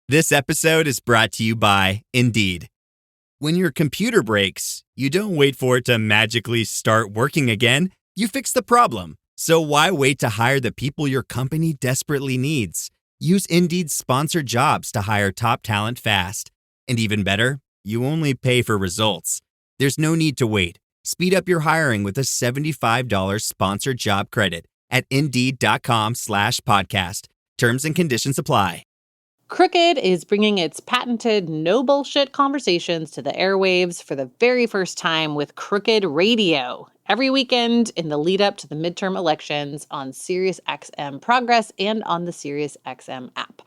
This episode is brought to you by Indeed. When your computer breaks, you don't wait for it to magically start working again. You fix the problem. So why wait to hire the people your company desperately needs? Use Indeed's sponsored jobs to hire top talent fast. And even better, you only pay for results. There's no need to wait. Speed up your hiring with a $75 sponsored job credit at Indeed.com/podcast. Terms and conditions apply. Crooked is bringing its patented no bullshit conversations to the airwaves for the very first time with Crooked Radio. Every weekend in the lead up to the midterm elections on SiriusXM Progress and on the SiriusXM app.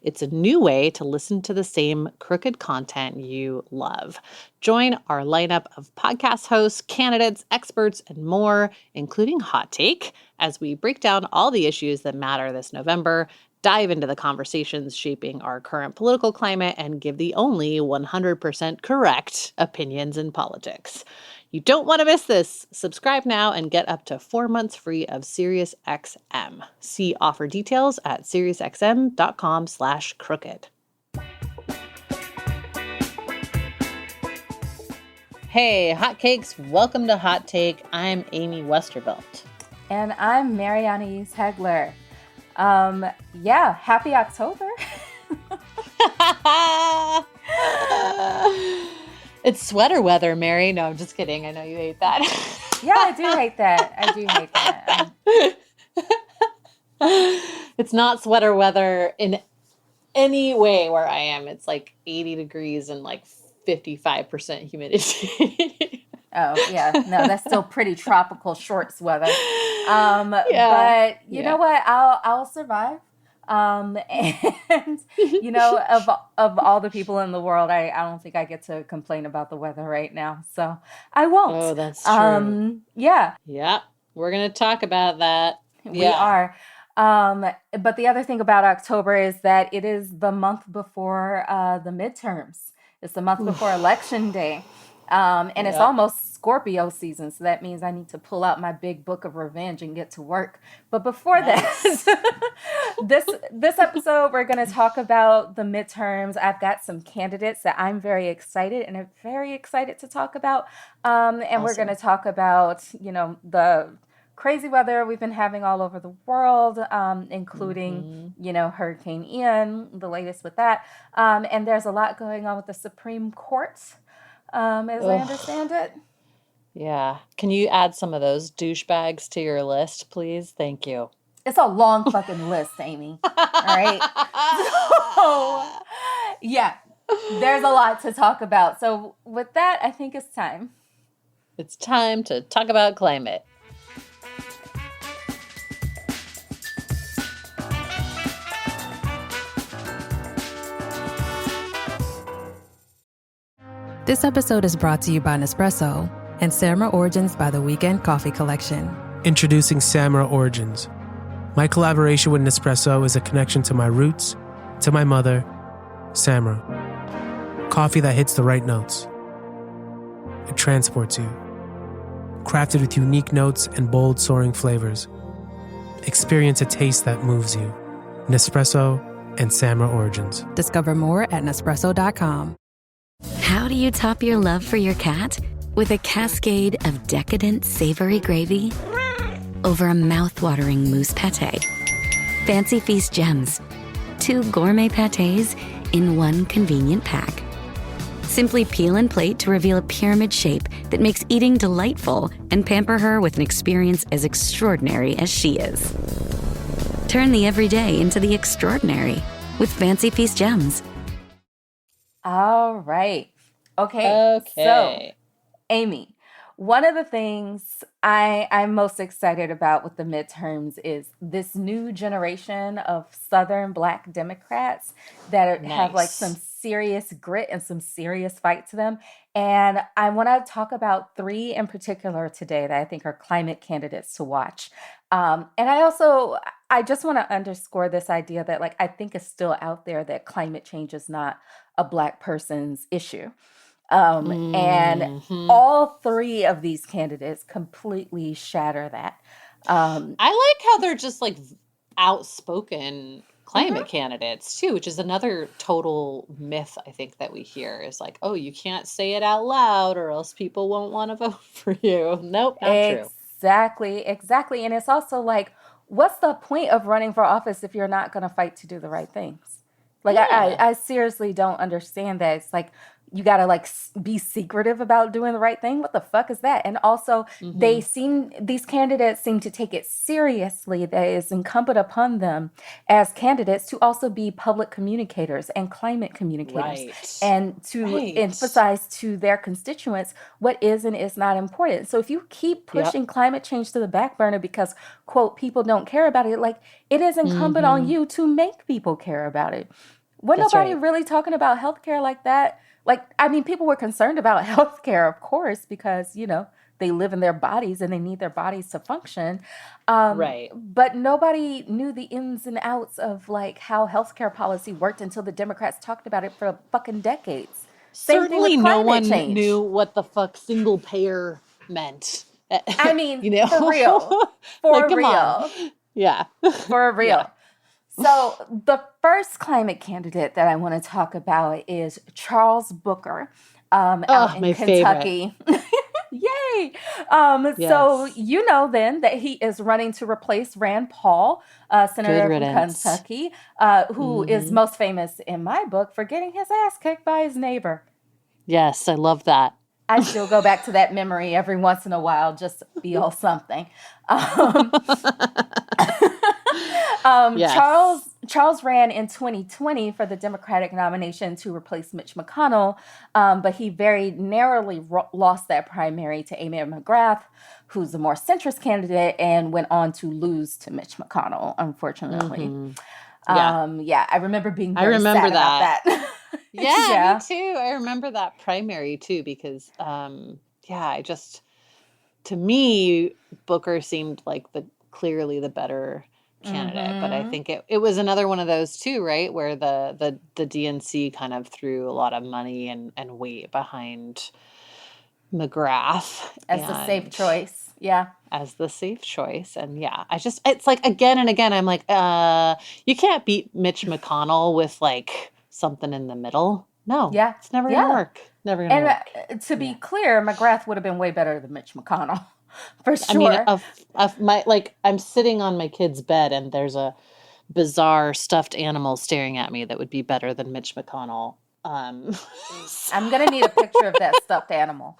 It's a new way to listen to the same Crooked content you love. Join our lineup of podcast hosts, candidates, experts, and more, including Hot Take, as we break down all the issues that matter this November, dive into the conversations shaping our current political climate, and give the only 100% correct opinions in politics. You don't want to miss this. Subscribe now and get up to 4 months free of SiriusXM. See offer details at SiriusXM.com/crooked. Hey, hotcakes, welcome to Hot Take. I'm Amy Westervelt. And I'm Mariana Hegler. Happy October. It's sweater weather, Mary. No, I'm just kidding. I know you hate that. Yeah, I do hate that. It's not sweater weather in any way where I am. It's like 80 degrees and like 55% humidity. Oh, yeah. No, that's still pretty tropical shorts weather. But you know what? I'll survive. And of all the people in the world, I don't think I get to complain about the weather right now. So I won't. Oh, that's true. Yeah. We're going to talk about that. We are. But the other thing about October is that it is the month before the midterms. It's the month before Election Day. And it's almost Scorpio season, so that means I need to pull out my big book of revenge and get to work. But before that, this episode, we're going to talk about the midterms. I've got some candidates that I'm very excited to talk about. And awesome. We're going to talk about, the crazy weather we've been having all over the world, including, Hurricane Ian, the latest with that. And there's a lot going on with the Supreme Court. As I understand it. Yeah. Can you add some of those douchebags to your list, please? Thank you. It's a long fucking list, Amy. All right. So, yeah, there's a lot to talk about. So with that, I think it's time. It's time to talk about climate. This episode is brought to you by Nespresso and Samra Origins by the Weekend Coffee Collection. Introducing Samra Origins. My collaboration with Nespresso is a connection to my roots, to my mother, Samra. Coffee that hits the right notes. It transports you. Crafted with unique notes and bold, soaring flavors. Experience a taste that moves you. Nespresso and Samra Origins. Discover more at Nespresso.com. How do you top your love for your cat? With a cascade of decadent savory gravy over a mouth-watering mousse pâté. Fancy Feast gems. 2 gourmet pâtés in one convenient pack. Simply peel and plate to reveal a pyramid shape that makes eating delightful and pamper her with an experience as extraordinary as she is. Turn the everyday into the extraordinary with Fancy Feast gems. All right. Okay. So, Amy, one of the things I'm most excited about with the midterms is this new generation of Southern Black Democrats that have like some serious grit and some serious fight to them. And I want to talk about 3 in particular today that I think are climate candidates to watch. And I just want to underscore this idea that I think is still out there that climate change is not a Black person's issue. And all 3 of these candidates completely shatter that. I like how they're just outspoken climate candidates too, which is another total myth I think that we hear is like, oh, you can't say it out loud or else people won't want to vote for you. Nope, not true. Exactly, exactly. And it's also like, what's the point of running for office if you're not going to fight to do the right things? Like, Yeah. I seriously don't understand that. It's like, you got to like be secretive about doing the right thing. What the fuck is that? And also, Hmm. these candidates seem to take it seriously that it's incumbent upon them as candidates to also be public communicators and climate communicators Right. and to Right. emphasize to their constituents what is and is not important. So if you keep Yep. pushing climate change to the back burner because, quote, people don't care about it, like it is incumbent on Hmm. you to make people care about it. Wasn't That's nobody right. really talking about healthcare like that? Like, I mean, people were concerned about healthcare, of course, because, they live in their bodies and they need their bodies to function. Right. But nobody knew the ins and outs of like how healthcare policy worked until the Democrats talked about it for fucking decades. Same thing with Certainly no climate one change. knew what the fuck single payer meant. I mean, You for know? real. Like, For come on. real. Yeah. For Yeah. real. So, the first climate candidate that I want to talk about is Charles Booker out Oh, in my favorite. Kentucky. Yay! So, Yes. you know then that he is running to replace Rand Paul, Good senator from riddance. Kentucky, who is Hmm. most famous in my book for getting his ass kicked by his neighbor. Yes, I love that. I still go back to that memory every once in a while just to feel something. Um, Yes. Charles ran in 2020 for the Democratic nomination to replace Mitch McConnell, but he very narrowly lost that primary to Amy McGrath, who's a more centrist candidate, and went on to lose to Mitch McConnell, unfortunately. Hmm. Yeah. Yeah, I remember being I very remember sad about that. that. Yeah, me Yeah. too. I remember that primary too because yeah, to me Booker seemed like the clearly the better candidate, but I Mm-hmm. think it was another one of those too, right? Where the DNC kind of threw a lot of money and weight behind McGrath As the safe and choice. Yeah. as the safe choice. And yeah, it's like again and again, I'm like, you can't beat Mitch McConnell with like something in the middle. No, Yeah. it's never gonna Yeah. work. Never gonna And work. to be Yeah. clear, McGrath would have been way better than Mitch McConnell, for I mean, sure. of my like I'm sitting on my kid's bed and there's a bizarre stuffed animal staring at me that would be better than Mitch McConnell. I'm gonna need a picture of that stuffed animal.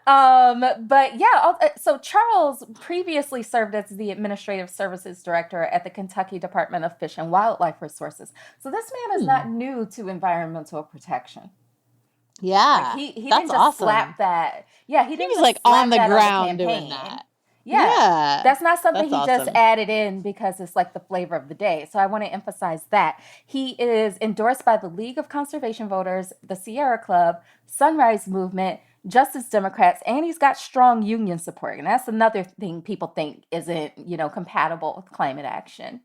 Um, but yeah, so Charles previously served as the Administrative Services Director at the Kentucky Department of Fish and Wildlife Resources. So this man is not Hmm. new to environmental protection. Like Yeah, he that's didn't just slap awesome. that. Yeah, he He didn't was like just on slap the that on the ground doing campaign. that. Yeah. Yeah, That's not something that's he just awesome. added in because it's like the flavor of the day. So I want to emphasize that. He is endorsed by the League of Conservation Voters, the Sierra Club, Sunrise Movement, Justice Democrats, and he's got strong union support. And that's another thing people think isn't, compatible with climate action.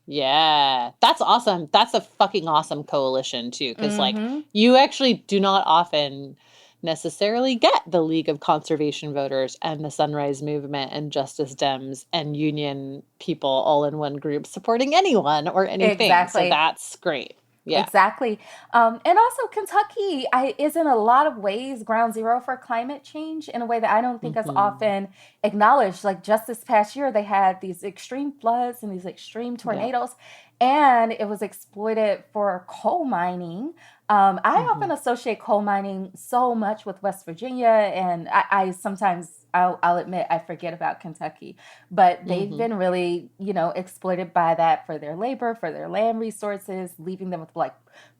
Yeah, that's awesome. That's a fucking awesome coalition too, because like Mm-hmm. you actually do not often necessarily get the League of Conservation Voters and the Sunrise Movement and Justice Dems and union people all in one group supporting anyone or anything. So Exactly. that's great. Yeah. Exactly. And also, Kentucky is in a lot of ways ground zero for climate change in a way that I don't think is Hmm. often acknowledged. Like just this past year, they had these extreme floods and these extreme Yeah. tornadoes, and it was exploited for coal mining. I Hmm. often associate coal mining so much with West Virginia, and I sometimes I'll admit I forget about Kentucky, but they've Hmm. been really, exploited by that for their labor, for their land resources, leaving them with like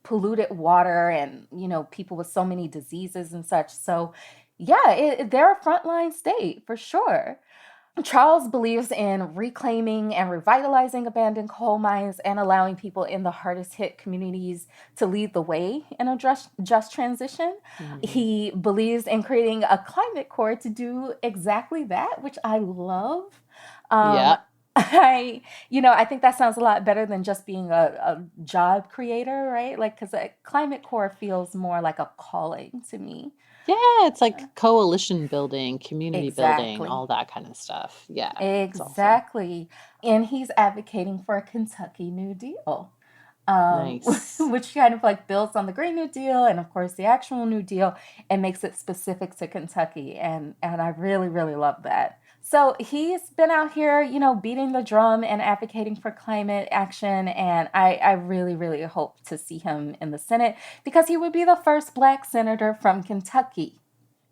polluted water and, people with so many diseases and such. So, yeah, they're a frontline state for sure. Charles believes in reclaiming and revitalizing abandoned coal mines and allowing people in the hardest hit communities to lead the way in a just transition. Hmm. He believes in creating a climate corps to do exactly that, which I love. Um, Yeah. I think that sounds a lot better than just being a job creator, right? Like, because a climate corps feels more like a calling to me. Yeah, it's like coalition building, community building, Exactly. all that kind of stuff. Yeah, it's awesome. Exactly. And he's advocating for a Kentucky New Deal, Nice. which kind of like builds on the Green New Deal and, of course, the actual New Deal and makes it specific to Kentucky. And I really, really love that. So he's been out here, beating the drum and advocating for climate action. And I really, really hope to see him in the Senate because he would be the first Black senator from Kentucky.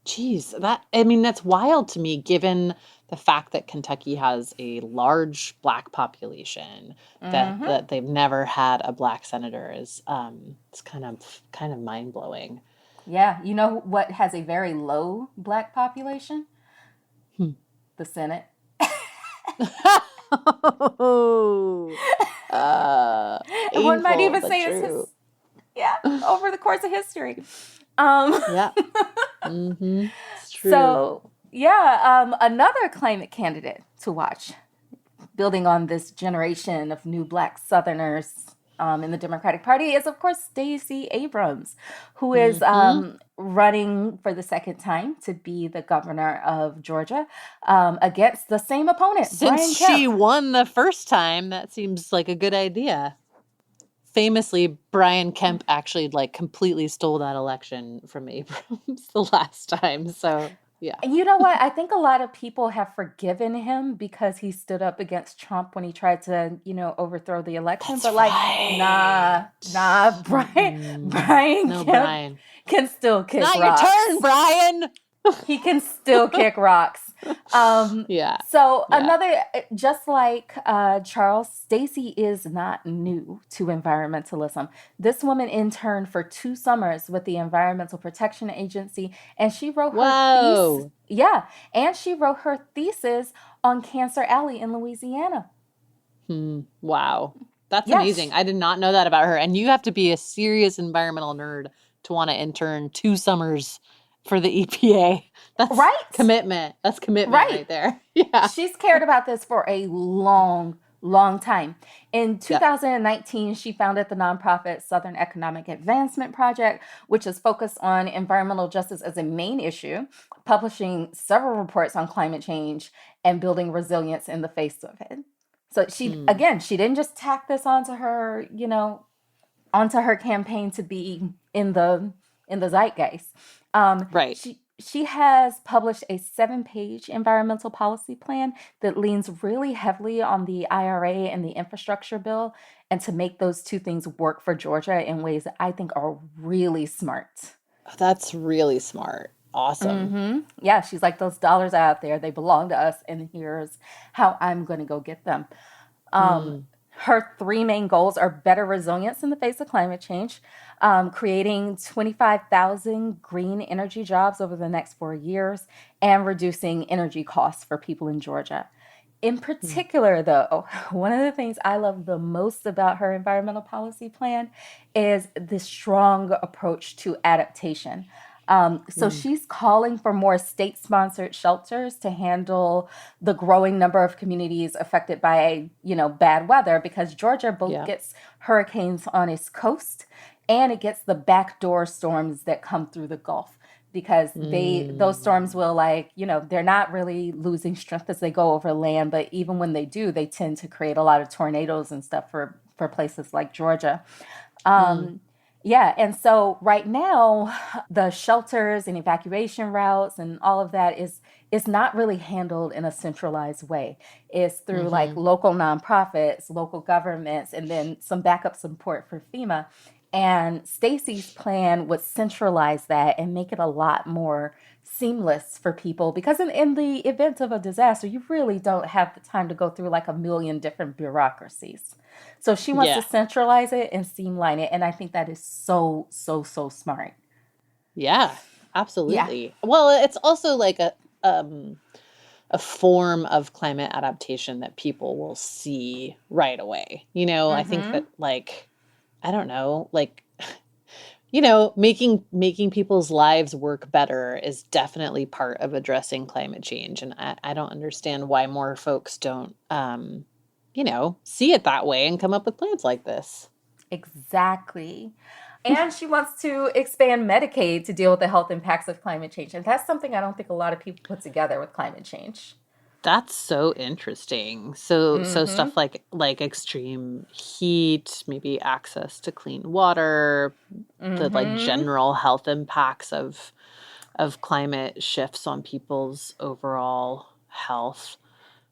Jeez, that's wild to me, given the fact that Kentucky has a large Black population, Hmm. that they've never had a Black senator is it's kind of mind blowing. Yeah. You know what has a very low Black population? The Senate. Oh, One might painful even but say true. yeah, over the course of history. Um, Yeah. It's true. so yeah, another climate candidate to watch, building on this generation of new Black Southerners in the Democratic Party, is of course Stacey Abrams, who is Hmm. running for the second time to be the governor of Georgia against the same opponent, Since Brian she Kemp. won the first time, that seems like a good idea. Famously, Brian Kemp actually like completely stole that election from Abrams the last time. So yeah. And you know what? I think a lot of people have forgiven him because he stood up against Trump when he tried to, overthrow the election. That's But like, right. Mm-mm. Brian No, Kemp Brian. can still It's kick not your turn, rocks. Brian. He can still kick rocks. Yeah. So Yeah. just like Charles, Stacey is not new to environmentalism. This woman interned for 2 summers with the Environmental Protection Agency, and she wrote her thesis. Whoa. Yeah, and she wrote her thesis on Cancer Alley in Louisiana. Wow. That's amazing. Yes, I did not know that about her. And you have to be a serious environmental nerd to want to intern 2 summers for the EPA. That's right, commitment. That's commitment right. right there. Yeah. She's cared about this for a long, long time. In Yep. 2019, she founded the nonprofit Southern Economic Advancement Project, which is focused on environmental justice as a main issue, publishing several reports on climate change and building resilience in the face of it. So Hmm. she didn't just tack this onto her, onto her campaign to be in the zeitgeist. Right. She has published a 7-page environmental policy plan that leans really heavily on the IRA and the infrastructure bill, and to make those two things work for Georgia in ways that I think are really smart. That's really smart. Awesome. Yeah, she's like, those dollars out there, they belong to us, and here's how I'm going to go get them. Um, Hmm. Her three main goals are better resilience in the face of climate change, creating 25,000 green energy jobs over the next 4 years, and reducing energy costs for people in Georgia. In Hmm. particular, though, one of the things I love the most about her environmental policy plan is this strong approach to adaptation. So Hmm. she's calling for more state-sponsored shelters to handle the growing number of communities affected by, bad weather, because Georgia both Yeah. gets hurricanes on its coast and it gets the backdoor storms that come through the Gulf, because those storms Hmm. will, like, they're not really losing strength as they go over land, but even when they do, they tend to create a lot of tornadoes and stuff for places like Georgia. Hmm. Yeah, and so right now, the shelters and evacuation routes and all of that is not really handled in a centralized way. It's through like Hmm. local nonprofits, local governments, and then some backup support for FEMA. And Stacy's plan would centralize that and make it a lot more seamless for people, because in the event of a disaster, you really don't have the time to go through like a million different bureaucracies. So she wants to Yeah. centralize it and streamline it. And I think that is so, so, so smart. Yeah. Yeah. Absolutely. Well, it's also like a form of climate adaptation that people will see right away. I think Mm-hmm. that like I don't know, like making people's lives work better is definitely part of addressing climate change. And I don't understand why more folks don't see it that way and come up with plans like this. Exactly. And she wants to expand Medicaid to deal with the health impacts of climate change. And that's something I don't think a lot of people put together with climate change. That's so interesting. So Mm-hmm. stuff like extreme heat, maybe access to clean water, the like general health impacts of climate shifts on people's overall health.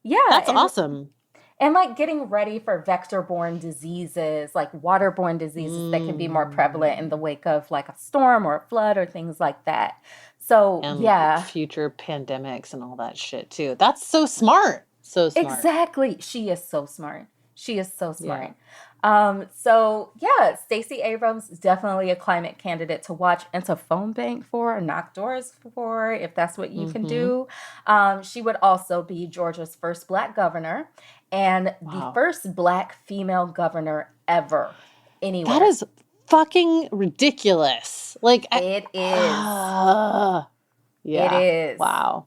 Yeah. That's awesome. And like getting ready for vector-borne diseases, like waterborne diseases that can be more prevalent in the wake of like a storm or a flood or things like that. So, And future pandemics and all that shit too. That's so smart. So smart. Exactly. She is so smart. She is so smart. Yeah. Stacey Abrams is definitely a climate candidate to watch and to phone bank for, knock doors for, if that's what you can do. She would also be Georgia's first Black governor and the first Black female governor ever anywhere. That is fucking ridiculous. Like it is. Yeah. It is. Wow.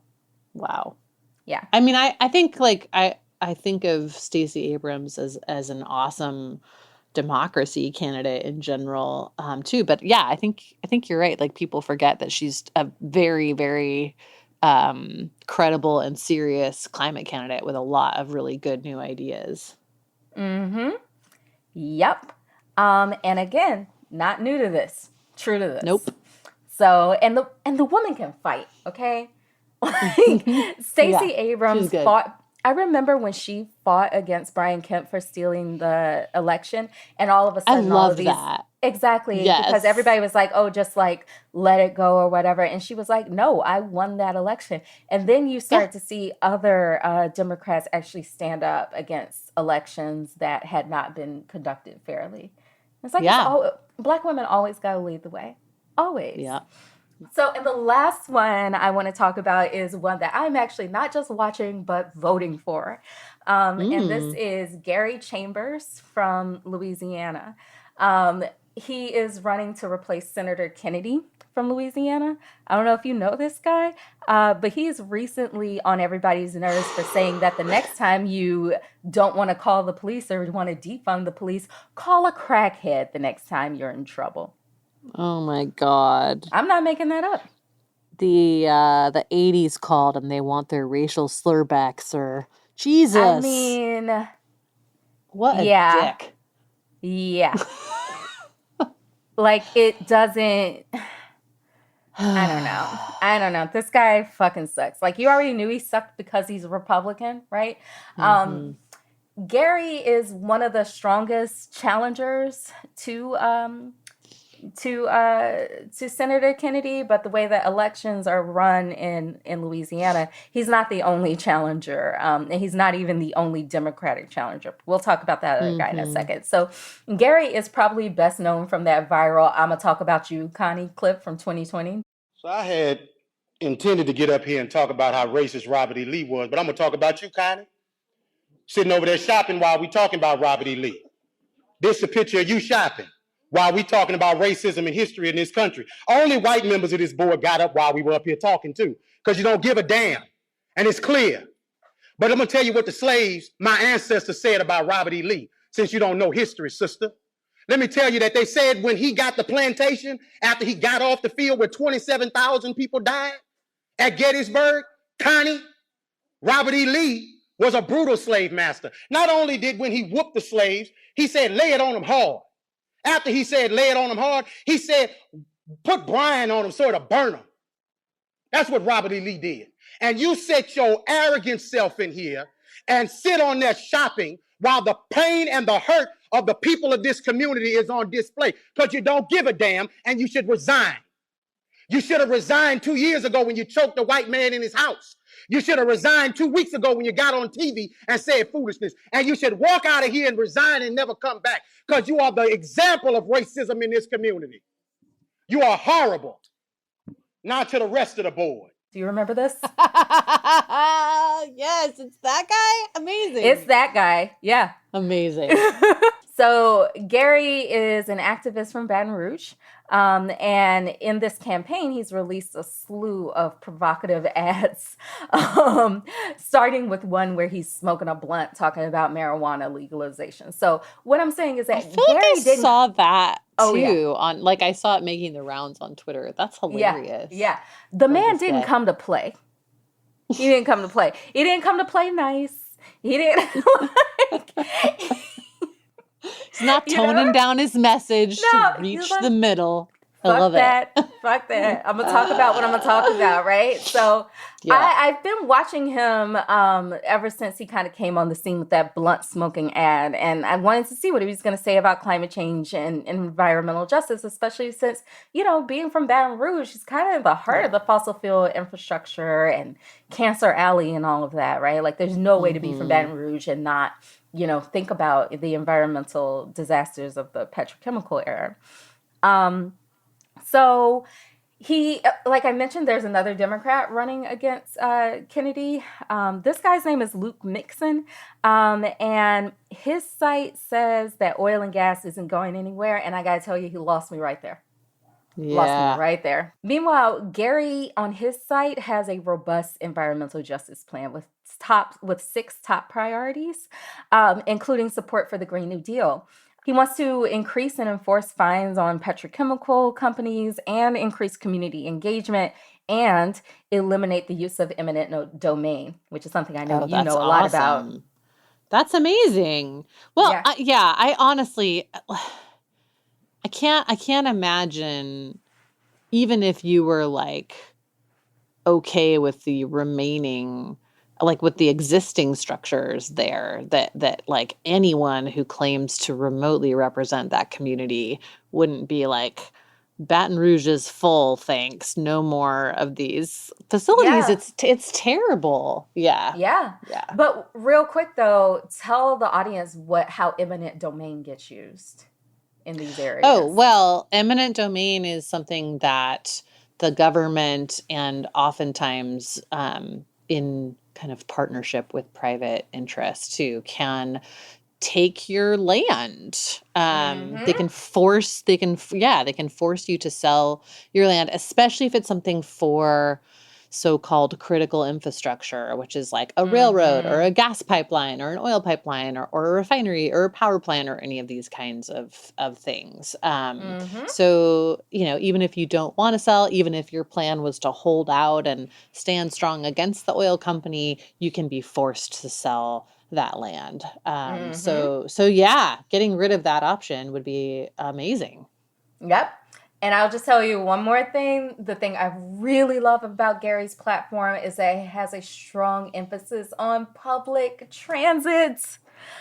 Yeah. I mean, I think like I think of Stacey Abrams as an awesome democracy candidate in general, too. But yeah, I think you're right. Like people forget that she's a very, very credible and serious climate candidate with a lot of really good new ideas. Yep. And again, not new to this. True to this. Nope. So and the woman can fight, okay? Like Stacey Abrams fought. I remember when she fought against Brian Kemp for stealing the election, and all of a sudden, I love that. Exactly, yes. Because everybody was like, "Oh, just like let it go" or whatever, and she was like, "No, I won that election." And then you start to see other Democrats actually stand up against elections that had not been conducted fairly. It's like Black women always got to lead the way, always. Yeah. So, and the last one I want to talk about is one that I'm actually not just watching, but voting for. And this is Gary Chambers from Louisiana. He is running to replace Senator Kennedy from Louisiana. I don't know if you know this guy, but he's recently on everybody's nerves for saying that the next time you don't want to call the police or want to defund the police, call a crackhead the next time you're in trouble. Oh my God. I'm not making that up. The 80s called and they want their racial slur back, sir. Jesus. I mean, what a dick. Yeah. Like it doesn't I don't know. This guy fucking sucks. Like you already knew he sucked because he's a Republican, right? Gary is one of the strongest challengers to Senator Kennedy, but the way that elections are run in Louisiana, he's not the only challenger, and he's not even the only Democratic challenger. We'll talk about that other guy in a second. So Gary is probably best known from that viral "I'ma talk about you, Connie" clip from 2020. So I had intended to get up here and talk about how racist Robert E. Lee was, but I'm gonna talk about you, Connie, sitting over there shopping while we talking about Robert E. Lee. This is a picture of you shopping while we talking about racism and history in this country. Only white members of this board got up while we were up here talking too, because you don't give a damn, and it's clear. But I'm gonna tell you what the slaves, my ancestors, said about Robert E. Lee, since you don't know history, sister. Let me tell you that they said when he got the plantation, after he got off the field where 27,000 people died at Gettysburg, Connie, Robert E. Lee was a brutal slave master. Not only did when he whooped the slaves, he said, lay it on them hard. After he said, lay it on them hard, he said, put brine on them so it'll burn them. That's what Robert E. Lee did. And you set your arrogant self in here and sit on there shopping while the pain and the hurt of the people of this community is on display, because you don't give a damn and you should resign. You should have resigned 2 years ago when you choked a white man in his house. You should have resigned 2 weeks ago when you got on TV and said foolishness. And you should walk out of here and resign and never come back, because you are the example of racism in this community. You are horrible. Now to the rest of the board. Do you remember this? Yes, it's that guy. Amazing. It's that guy. Yeah. Amazing. So Gary is an activist from Baton Rouge. And in this campaign, he's released a slew of provocative ads, starting with one where he's smoking a blunt talking about marijuana legalization. So what I'm saying is that I feel like I saw that Oh yeah. too. On like I saw it making the rounds on Twitter. That's Yeah. hilarious. Yeah. The Love man this didn't guy. come to play. He didn't come to play. He didn't come to play nice. He didn't He's not you know? toning down his message to No, he's reach like, the middle. I fuck love it. that. Fuck that. I'm gonna talk about what I'm gonna talk about, right? So Yeah. I've been watching him ever since he kind of came on the scene with that blunt smoking ad, and I wanted to see what he was gonna say about climate change and environmental justice, especially since, being from Baton Rouge, he's kind of the heart of the fossil fuel infrastructure and Cancer Alley and all of that, right? Like there's no way to be from Baton Rouge and not, think about the environmental disasters of the petrochemical era. So he, like I mentioned, there's another Democrat running against Kennedy. This guy's name is Luke Mixon, and his site says that oil and gas isn't going anywhere. And I got to tell you, he lost me right there. Lost me right there. Meanwhile, Gary on his site has a robust environmental justice plan with 6 top priorities, including support for the Green New Deal. He wants to increase and enforce fines on petrochemical companies and increase community engagement and eliminate the use of eminent domain, which is something I know you know a lot about. That's amazing. Well, Yeah. I honestly, I can't imagine, even if you were like okay with the remaining, like with the existing structures there, that like anyone who claims to remotely represent that community wouldn't be like, Baton Rouge is full, thanks. No more of these facilities. Yeah. It's terrible. Yeah. Yeah. But real quick though, tell the audience how eminent domain gets used in these areas. Oh, well, eminent domain is something that the government and oftentimes in kind of partnership with private interests too can take your land. They can force you to sell your land, especially if it's something for so-called critical infrastructure, which is like a railroad or a gas pipeline or an oil pipeline or a refinery or a power plant or any of these kinds of things. So, even if you don't want to sell, even if your plan was to hold out and stand strong against the oil company, you can be forced to sell that land. So yeah, getting rid of that option would be amazing. Yep. And I'll just tell you one more thing. The thing I really love about Gary's platform is that it has a strong emphasis on public transit.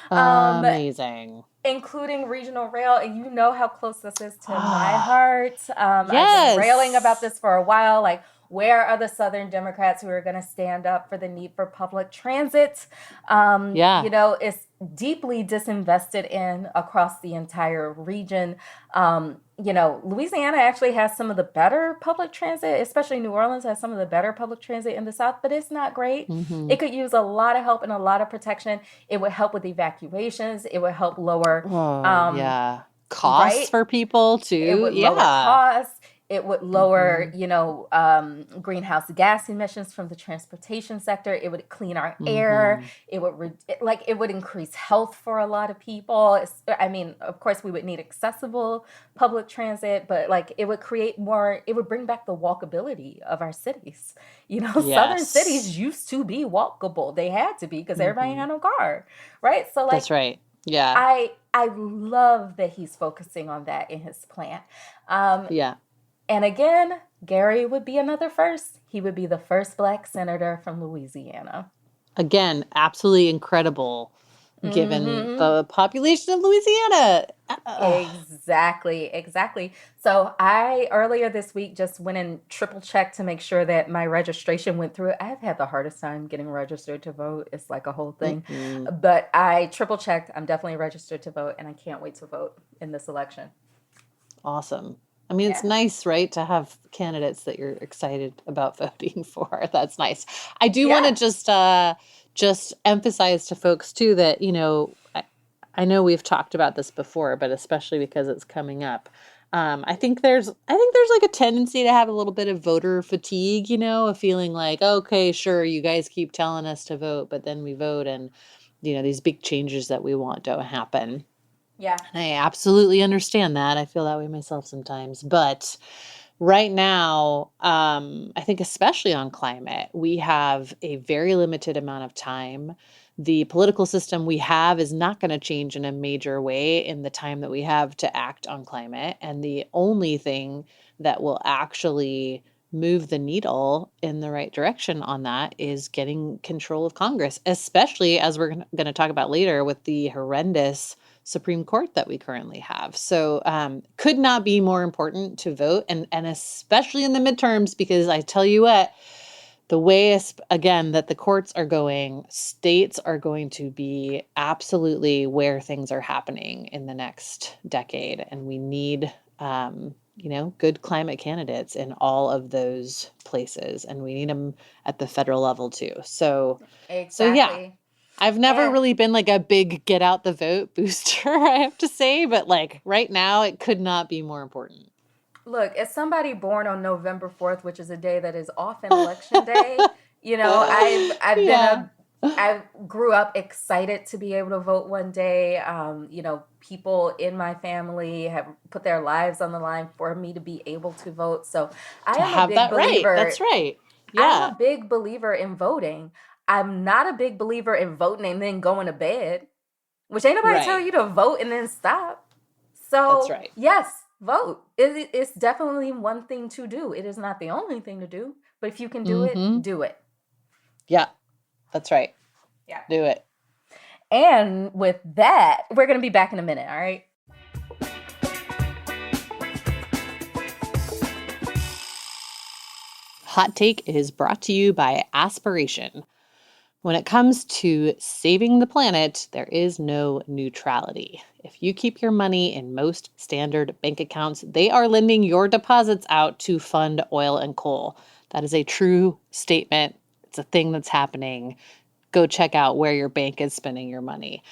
Amazing. Including regional rail. And you know how close this is to my heart. Yes. I've been railing about this for a while. Like, where are the Southern Democrats who are going to stand up for the need for public transit? It's deeply disinvested in across the entire region. Louisiana actually has some of the better public transit, especially New Orleans has some of the better public transit in the South, but it's not great. It could use a lot of help and a lot of protection. It would help with evacuations. It would help lower costs for people too. It would lower costs. It would lower, greenhouse gas emissions from the transportation sector. It would clean our air. It would increase health for a lot of people. Of course, we would need accessible public transit, but it would create more. It would bring back the walkability of our cities. Southern cities used to be walkable. They had to be because everybody had no car, right? So that's right. Yeah, I love that he's focusing on that in his plan. And again, Gary would be another first. He would be the first Black senator from Louisiana. Again, absolutely incredible given the population of Louisiana. Exactly. So I, earlier this week, just went and triple checked to make sure that my registration went through. I've had the hardest time getting registered to vote. It's like a whole thing. But I triple checked. I'm definitely registered to vote, and I can't wait to vote in this election. Awesome. It's nice, right, to have candidates that you're excited about voting for. That's nice. I do want to just emphasize to folks too that, I know we've talked about this before, but especially because it's coming up. I think there's like a tendency to have a little bit of voter fatigue, a feeling like, okay, sure, you guys keep telling us to vote, but then we vote and, these big changes that we want don't happen. Yeah. And I absolutely understand that. I feel that way myself sometimes. But right now, I think especially on climate, we have a very limited amount of time. The political system we have is not going to change in a major way in the time that we have to act on climate. And the only thing that will actually move the needle in the right direction on that is getting control of Congress, especially as we're going to talk about later with the horrendous Supreme Court that we currently have. So could not be more important to vote, and especially in the midterms, because I tell you what, the way, again, that the courts are going, states are going to be absolutely where things are happening in the next decade. And we need, good climate candidates in all of those places. And we need them at the federal level too. So yeah, Exactly. I've never And really been like a big get out the vote booster, I have to say. But like right now, it could not be more important. look, as somebody born on November 4th, which is a day that is often election day, I've been Yeah. I grew up excited to be able to vote one day. People in my family have put their lives on the line for me to be able to vote. So I To am a have big that right. believer. That's right. I'm Yeah. a big believer in voting. I'm not a big believer in voting and then going to bed, which ain't nobody tell Right. you to vote and then stop. So That's right. yes, vote. It's definitely one thing to do. It is not the only thing to do, but if you can do Mm-hmm. it, do it. Yeah. That's right. Yeah. Do it. And with that, we're going to be back in a minute, all right? Hot Take is brought to you by Aspiration. When it comes to saving the planet, there is no neutrality. If you keep your money in most standard bank accounts, they are lending your deposits out to fund oil and coal. That is a true statement. It's a thing that's happening. Go check out where your bank is spending your money.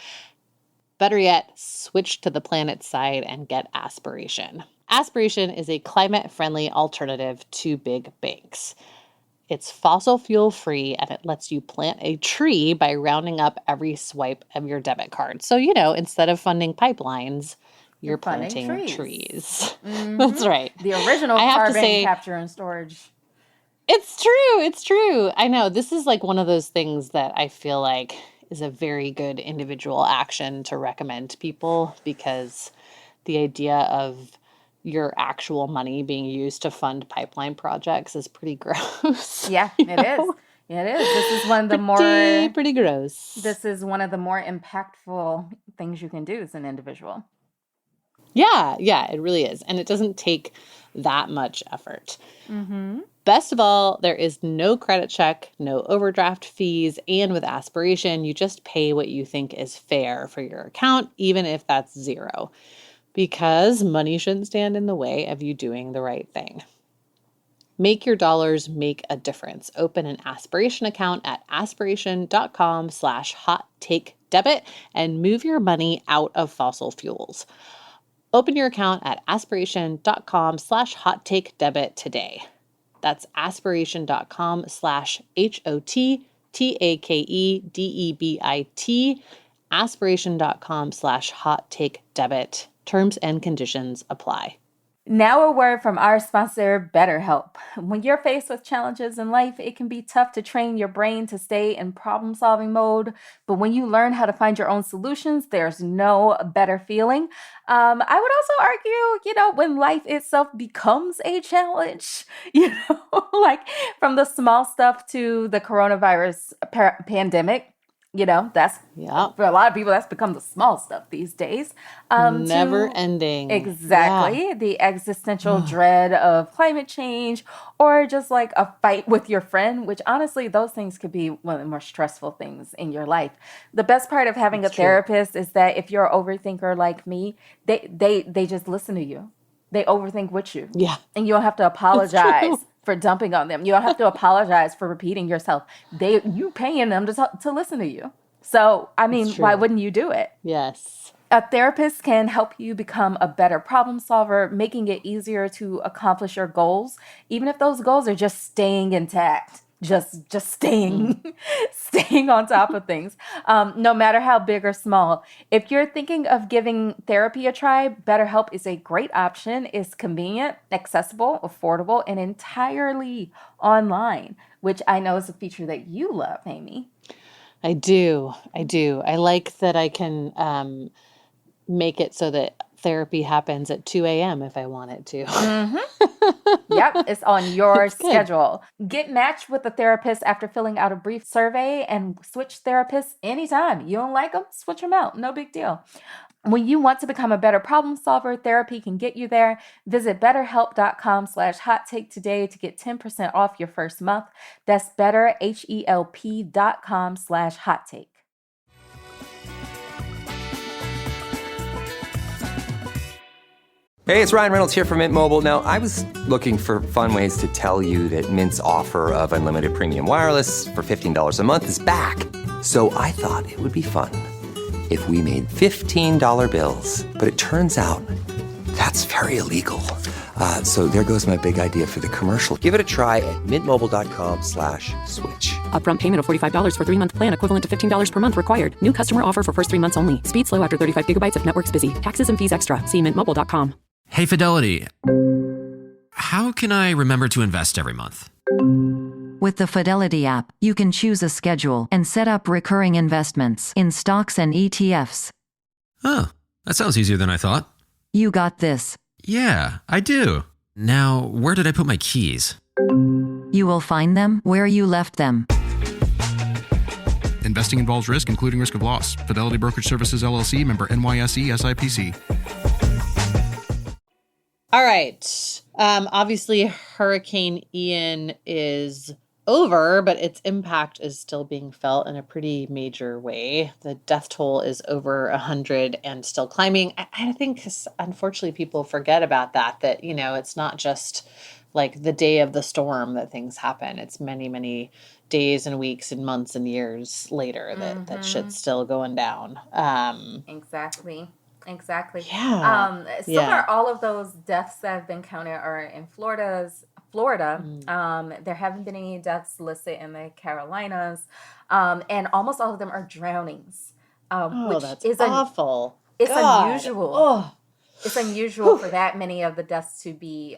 Better yet, switch to the planet side and get Aspiration. Aspiration is a climate-friendly alternative to big banks. It's fossil fuel free and it lets you plant a tree by rounding up every swipe of your debit card. So, instead of funding pipelines, you're funding planting trees. trees. Mhm. That's right. The original I have to carbon say, capture and storage. it's true. It's true. I know this is like one of those things that I feel like is a very good individual action to recommend to people, because the idea of your actual money being used to fund pipeline projects is pretty gross. Yeah, it is. It is. This is one of the pretty gross. This is one of the more impactful things you can do as an individual. Yeah, it really is. And it doesn't take that much effort. Mm-hmm. Best of all, there is no credit check, no overdraft fees, and with Aspiration, you just pay what you think is fair for your account, even if that's zero, because money shouldn't stand in the way of you doing the right thing. Make your dollars make a difference. Open an Aspiration account at aspiration.com/hot-take-debit and move your money out of fossil fuels. Open your account at aspiration.com/hot-take-debit today. That's aspiration.com/HOTTAKEDEBIT, aspiration.com/hot-take-debit. Terms and conditions apply. Now a word from our sponsor, BetterHelp. When you're faced with challenges in life, it can be tough to train your brain to stay in problem-solving mode. But when you learn how to find your own solutions, there's no better feeling. I would also argue, when life itself becomes a challenge, like from the small stuff to the coronavirus pandemic. That's for a lot of people, that's become the small stuff these days. Never ending. Exactly. Yeah. The existential dread of climate change, or just like a fight with your friend, which honestly, those things could be one of the more stressful things in your life. The best part of having a therapist is that if you're an overthinker like me, they just listen to you. They overthink with you. Yeah. And you don't have to apologize for dumping on them. You don't have to apologize for repeating yourself. You paying them to listen to you. So, why wouldn't you do it? Yes. A therapist can help you become a better problem solver, making it easier to accomplish your goals, even if those goals are just staying intact. just staying on top of things, no matter how big or small. If you're thinking of giving therapy a try, BetterHelp is a great option. It's convenient, accessible, affordable, and entirely online, which I know is a feature that you love, Amy. I do. I like that I can make it so that therapy happens at 2 a.m. if I want it to. Yep, it's on your It's good. schedule. Get matched with a therapist after filling out a brief survey and switch therapists anytime. You don't like them? Switch them out. No big deal. When you want to become a better problem solver, therapy can get you there. Visit betterhelp.com/hot take today to get 10% off your first month. That's betterhelp.com/hot take. Hey, it's Ryan Reynolds here from Mint Mobile. Now, I was looking for fun ways to tell you that Mint's offer of unlimited premium wireless for $15 a month is back. So I thought it would be fun if we made $15 bills. But it turns out that's very illegal. So there goes my big idea for the commercial. Give it a try at mintmobile.com/switch. Upfront payment of $45 for 3-month plan, equivalent to $15 per month required. New customer offer for first 3 months only. Speed slow after 35 gigabytes if network's busy. Taxes and fees extra. See mintmobile.com. Hey, Fidelity. How can I remember to invest every month? With the Fidelity app, you can choose a schedule and set up recurring investments in stocks and ETFs. Oh, that sounds easier than I thought. You got this. Yeah, I do. Now, where did I put my keys? You will find them where you left them. Investing involves risk, including risk of loss. Fidelity Brokerage Services, LLC, member NYSE, SIPC. All right. Obviously, Hurricane Ian is over, but its impact is still being felt in a pretty major way. The death toll is over 100 and still climbing. I think, unfortunately, people forget about that, you know, it's not just like the day of the storm that things happen. It's many, many days and weeks and months and years later that shit's still going down. Exactly. Yeah. Similar, all of those deaths that have been counted are in Florida. There haven't been any deaths listed in the Carolinas, and almost all of them are drownings, which that's is awful. It's God. unusual. Oh. It's unusual for that many of the deaths to be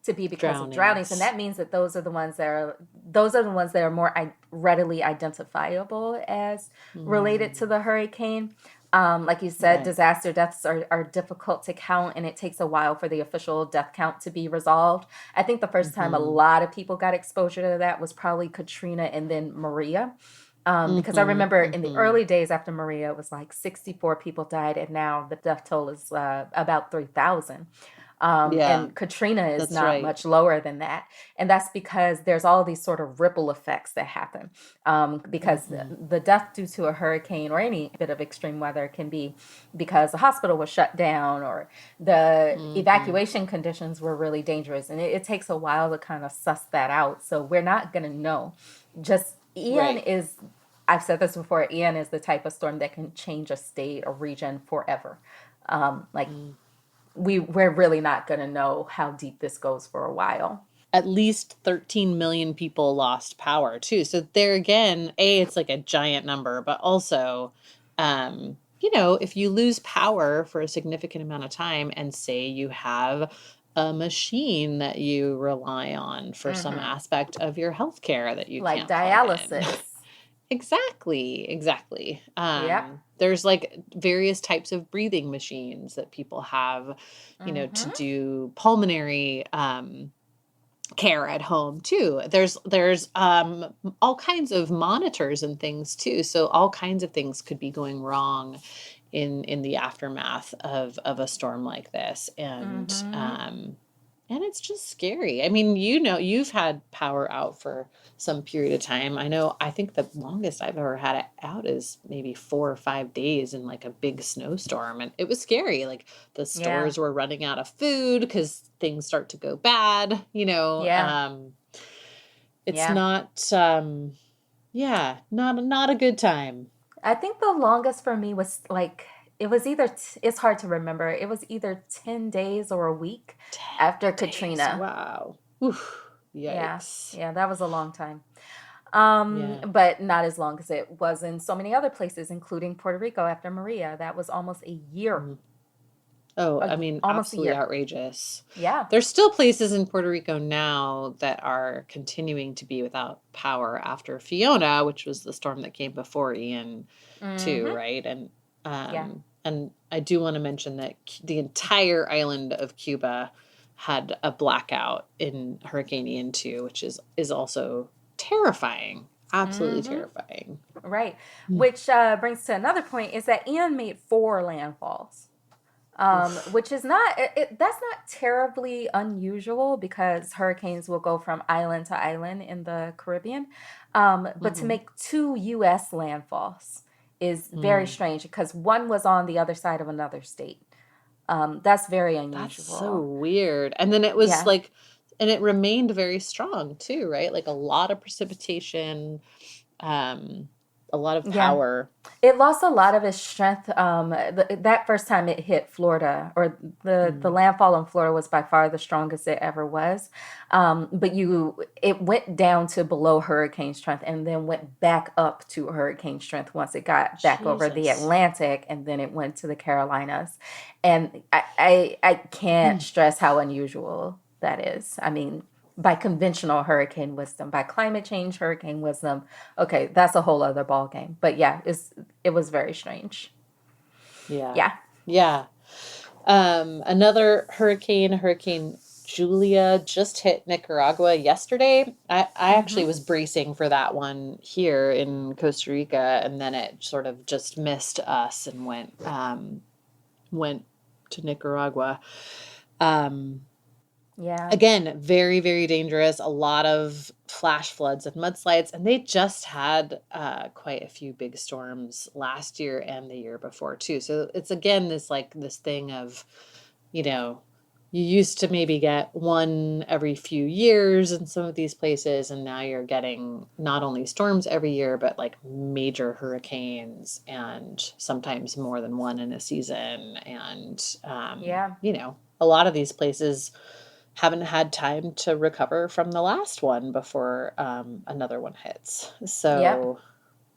because of drownings, and that means that those are the ones that are more readily identifiable as related to the hurricane. Like you said, disaster deaths are difficult to count, and it takes a while for the official death count to be resolved. I think the first time a lot of people got exposure to that was probably Katrina and then Maria. Because I remember in the early days after Maria, it was like 64 people died, and now the death toll is about 3,000. And Katrina is not much lower than that. And that's because there's all these sort of ripple effects that happen. Because the death due to a hurricane or any bit of extreme weather can be because the hospital was shut down or the evacuation conditions were really dangerous. And it takes a while to kind of suss that out. So we're not going to know. Just Ian is, I've said this before, Ian is the type of storm that can change a state or region forever. We're really not going to know how deep this goes for a while. At least 13 million people lost power too. So there again, it's like a giant number, but also, if you lose power for a significant amount of time and say you have a machine that you rely on for some aspect of your healthcare that you like can't plug in. dialysis. Exactly. There's like various types of breathing machines that people have, to do pulmonary care at home too. There's all kinds of monitors and things too. So all kinds of things could be going wrong in the aftermath of a storm like this. And it's just scary. I mean, you've had power out for some period of time. I think the longest I've ever had it out is maybe 4 or 5 days in like a big snowstorm. And it was scary. Like the stores were running out of food because things start to go bad, It's not a good time. I think the longest for me was like, it was either, it's hard to remember. It was either 10 days or a week after Katrina. Wow. Oof. Yeah. Yikes. Yeah, that was a long time. Yeah. But not as long as it was in so many other places, including Puerto Rico after Maria. That was almost a year. Oh, I mean, Almost a absolutely year. outrageous. Yeah. There's still places in Puerto Rico now that are continuing to be without power after Fiona, which was the storm that came before Ian, too, Mm-hmm. right? Yeah. And I do want to mention that the entire island of Cuba had a blackout in Hurricane Ian too, which is also terrifying, absolutely Mm-hmm. terrifying. Right. Which brings to another point is that Ian made 4 landfalls. Oof. Which is not that's not terribly unusual because hurricanes will go from island to island in the Caribbean. But to Mhm. make 2 U.S. landfalls is very Mm. strange because one was on the other side of another state. That's very That's so unusual. weird. And then it was Yeah. like, and it remained very strong too, right? Like a lot of precipitation, um, a lot of Yeah. power. It lost a lot of its strength. That first time it hit Florida, or the Mm. landfall in Florida was by far the strongest it ever was. But it went down to below hurricane strength and then went back up to hurricane strength once it got back over the Jesus. Atlantic, and then it went to the Carolinas. And I can't stress how unusual that is. I mean, by conventional hurricane wisdom, by climate change hurricane wisdom, okay, that's a whole other ball game. But yeah, it was very strange. Yeah. Yeah. Yeah. Another Hurricane Julia just hit Nicaragua yesterday. I actually Mm-hmm. was bracing for that one here in Costa Rica, and then it sort of just missed us and went to Nicaragua. Um, Yeah. Again, very, very dangerous. A lot of flash floods and mudslides, and they just had quite a few big storms last year and the year before too. So it's again this thing of, you know, you used to maybe get one every few years in some of these places, and now you're getting not only storms every year, but like major hurricanes and sometimes more than one in a season. And Yeah. a lot of these places haven't had time to recover from the last one before another one hits. Yep. So, Yep.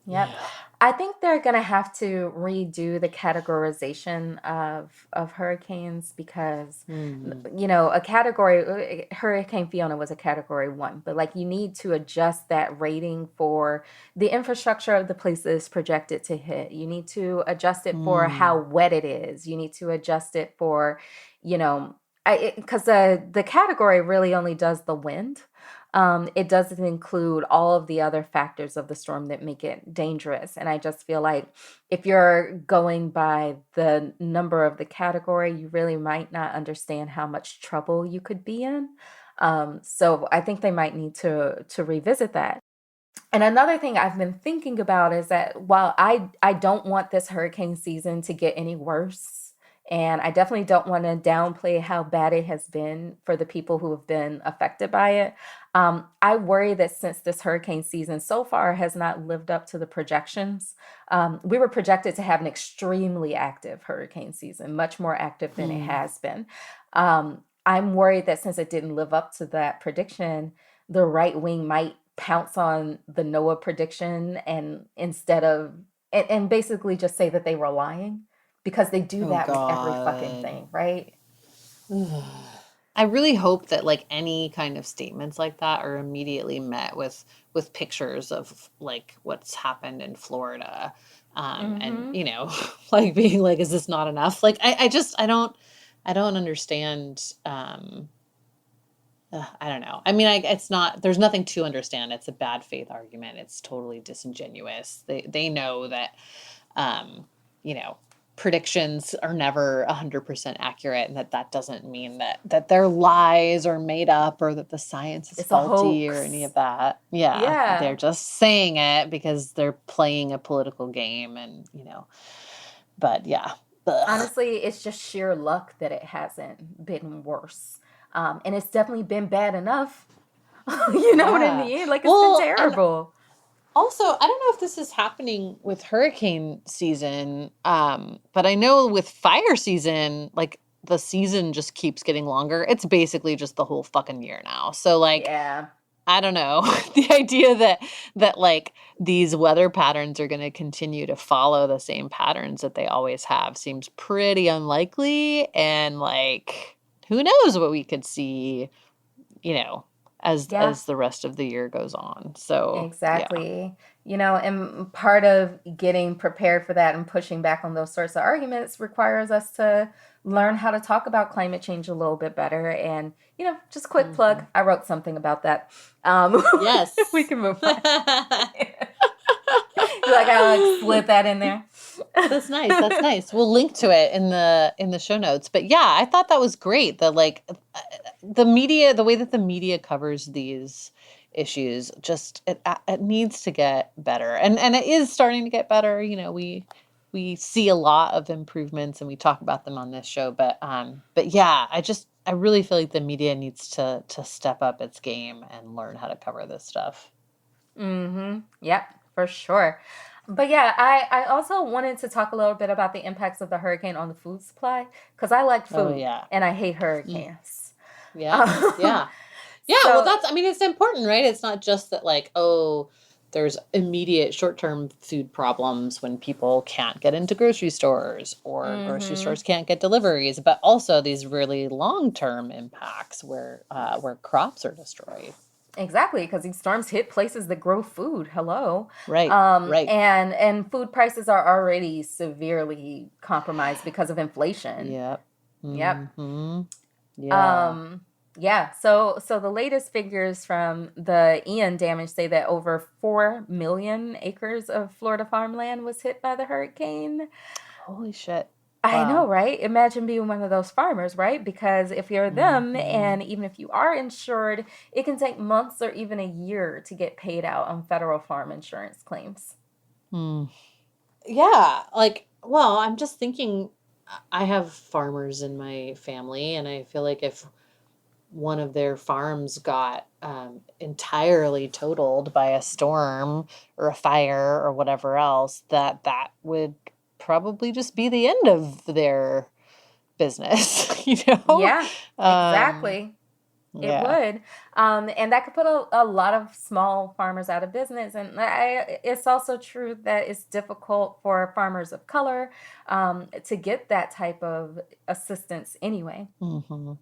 yeah. I think they're gonna have to redo the categorization of hurricanes because Hmm. a category Hurricane Fiona was a category 1, but like you need to adjust that rating for the infrastructure of the places projected to hit. You need to adjust it for how Hmm. wet it is. You need to adjust it for, you know, because the category really only does the wind. It doesn't include all of the other factors of the storm that make it dangerous. And I just feel like if you're going by the number of the category, you really might not understand how much trouble you could be in. So I think they might need to revisit that. And another thing I've been thinking about is that while I don't want this hurricane season to get any worse, and I definitely don't want to downplay how bad it has been for the people who have been affected by it, I worry that since this hurricane season so far has not lived up to the projections, we were projected to have an extremely active hurricane season, much more active than it Hmm. has been. I'm worried that since it didn't live up to that prediction, the right wing might pounce on the NOAA prediction and instead of and basically just say that they were lying because they do Oh that with every fucking God. thing, right? I really hope that like any kind of statements like that are immediately met with pictures of like what's happened in Florida. And Mm-hmm. like being like, is this not enough? Like I don't understand. I don't know. I mean, it's not, there's nothing to understand. It's a bad faith argument. It's totally disingenuous. They know that, um, you know, predictions are never 100% accurate, and that doesn't mean that their lies are made up or that the science is It's a faulty or any hoax. of that. Yeah, Yeah. they're just saying it because they're playing a political game, but yeah. Ugh. Honestly, it's just sheer luck that it hasn't been worse. And it's definitely been bad enough. You know what I Yeah. mean? Like it's been Well, and terrible. also, I don't know if this is happening with hurricane season, but I know with fire season, like the season just keeps getting longer. It's basically just the whole fucking year now. So like, Yeah. I don't know. The idea that like these weather patterns are going to continue to follow the same patterns that they always have seems pretty unlikely. And like, who knows what we could see, Yeah. as the rest of the year goes on. So, yeah. Exactly. And part of getting prepared for that and pushing back on those sorts of arguments requires us to learn how to talk about climate change a little bit better. And, just quick plug, I wrote something about that. Yes. We can move on. Like I slid that in there. That's nice. That's nice. We'll link to it in the show notes. But yeah, I thought that was great. That like the way that the media covers these issues, just it needs to get better, and it is starting to get better. We see a lot of improvements, and we talk about them on this show. But yeah, I really feel like the media needs to step up its game and learn how to cover this stuff. Mm-hmm. Yep, for sure. But yeah, I also wanted to talk a little bit about the impacts of the hurricane on the food supply, because I like food and I hate hurricanes. Yeah. Yeah. Yeah. So- Well, it's important, right? It's not just that like, oh, there's immediate short-term food problems when people can't get into grocery stores or grocery stores can't get deliveries, but also these really long-term impacts where crops are destroyed. Exactly, because these storms hit places that grow food. Hello. Right. Right. And food prices are already severely compromised because of inflation. Yep. Yep. Mm-hmm. Yeah. Yeah. So the latest figures from the Ian damage say that over 4 million acres of Florida farmland was hit by the hurricane. Holy shit. I know, right? Imagine being one of those farmers, right? Because if you're them, and even if you are insured, it can take months or even a year to get paid out on federal farm insurance claims. Yeah. Like, well, I'm just thinking, I have farmers in my family, and I feel like if one of their farms got entirely totaled by a storm or a fire or whatever else, that would probably just be the end of their business, Yeah, exactly. It Yeah. would. And that could put a lot of small farmers out of business. And it's also true that it's difficult for farmers of color to get that type of assistance anyway. Mm-hmm.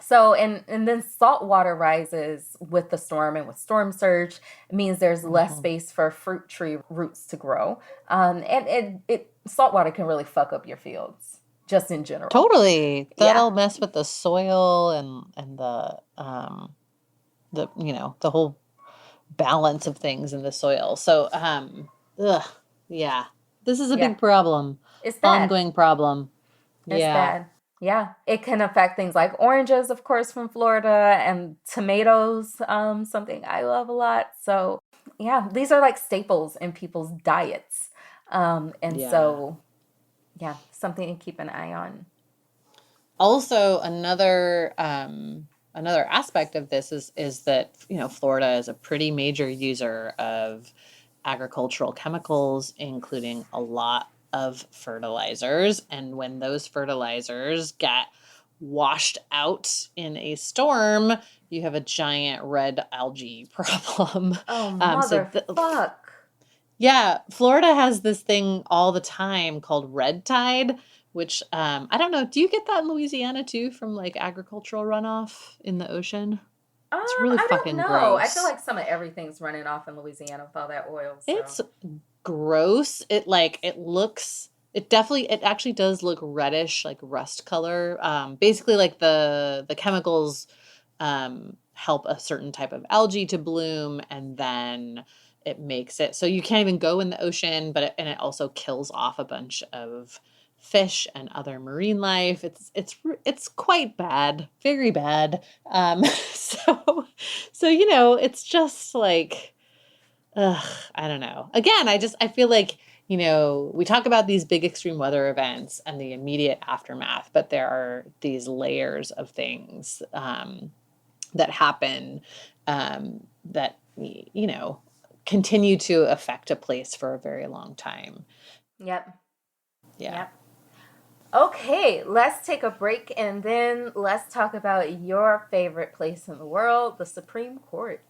So, and then salt water rises with the storm, and with storm surge, it means there's less space for fruit tree roots to grow. And salt water can really fuck up your fields, just in general. Totally. Yeah. That'll mess with the soil and the the whole balance of things in the soil. So, yeah. This is a big problem. It's bad. Ongoing problem. It's Yeah. bad. Yeah. It can affect things like oranges, of course, from Florida, and tomatoes, something I love a lot. So, yeah, these are like staples in people's diets. So, yeah, something to keep an eye on. Also, another aspect of this is that Florida is a pretty major user of agricultural chemicals, including a lot of fertilizers. And when those fertilizers get washed out in a storm, you have a giant red algae problem. Oh, motherfuck. Yeah, Florida has this thing all the time called red tide, which I don't know. Do you get that in Louisiana too, from like agricultural runoff in the ocean? It's really fucking I don't know. gross. I feel like some of everything's running off in Louisiana with all that oil. So. It's gross. It actually does look reddish, like rust color. Basically like the chemicals help a certain type of algae to bloom, and then it makes it so you can't even go in the ocean, and it also kills off a bunch of fish and other marine life. It's quite bad, very bad. So it's just like, I don't know. Again, I feel like, we talk about these big extreme weather events and the immediate aftermath, but there are these layers of things that happen that continue to affect a place for a very long time. Yep. Yeah. Okay, let's take a break and then let's talk about your favorite place in the world, the Supreme Court.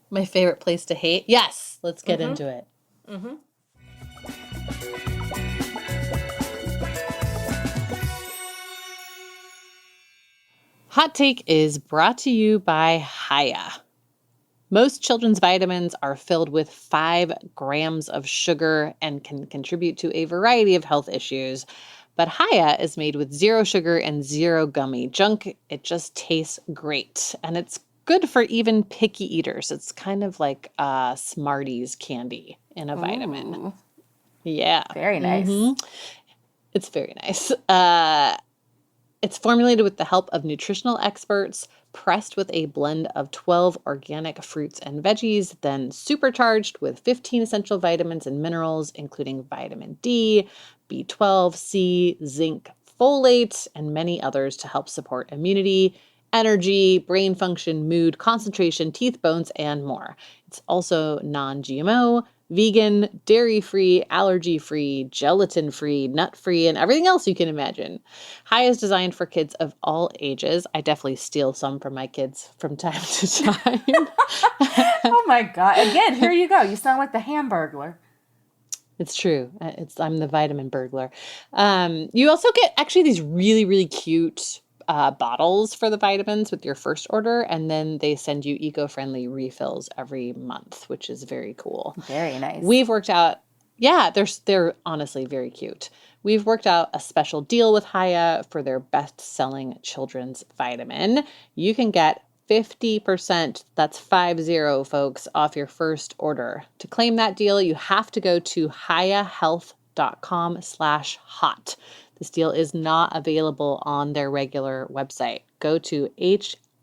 My favorite place to hate? Yes, let's get into it. Hot Take is brought to you by Haya. Most children's vitamins are filled with 5 grams of sugar and can contribute to a variety of health issues. But Haya is made with 0 sugar and 0 gummy junk. It just tastes great. And it's good for even picky eaters. It's kind of like Smarties candy in a vitamin. Ooh, Yeah. very nice. It's very nice. It's formulated with the help of nutritional experts, pressed with a blend of 12 organic fruits and veggies, then supercharged with 15 essential vitamins and minerals, including vitamin D, B12, C, zinc, folate, and many others to help support immunity, energy, brain function, mood, concentration, teeth, bones, and more. It's also non-GMO, vegan, dairy-free, allergy-free, gelatin-free, nut-free, and everything else you can imagine. High is designed for kids of all ages. I definitely steal some from my kids from time to time. Oh my God. Again, here you go. You sound like the Hamburglar. It's true. I'm the vitamin burglar. You also get actually these really, really cute bottles for the vitamins with your first order, and then they send you eco-friendly refills every month, which is very cool. Very nice. We've worked out, yeah, they're honestly very cute. We've worked out a special deal with Haya for their best-selling children's vitamin. You can get 50%, that's 50, folks, off your first order. To claim that deal, you have to go to hayahealth.com/hot. This deal is not available on their regular website. Go to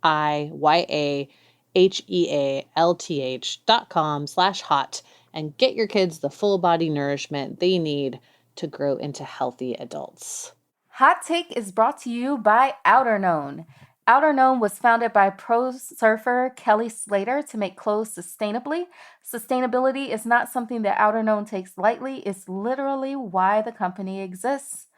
hayahealth.com/hot and get your kids the full body nourishment they need to grow into healthy adults. Hot Take is brought to you by Outerknown. Outerknown was founded by pro surfer Kelly Slater to make clothes sustainably. Sustainability is not something that Outerknown takes lightly. It's literally why the company exists.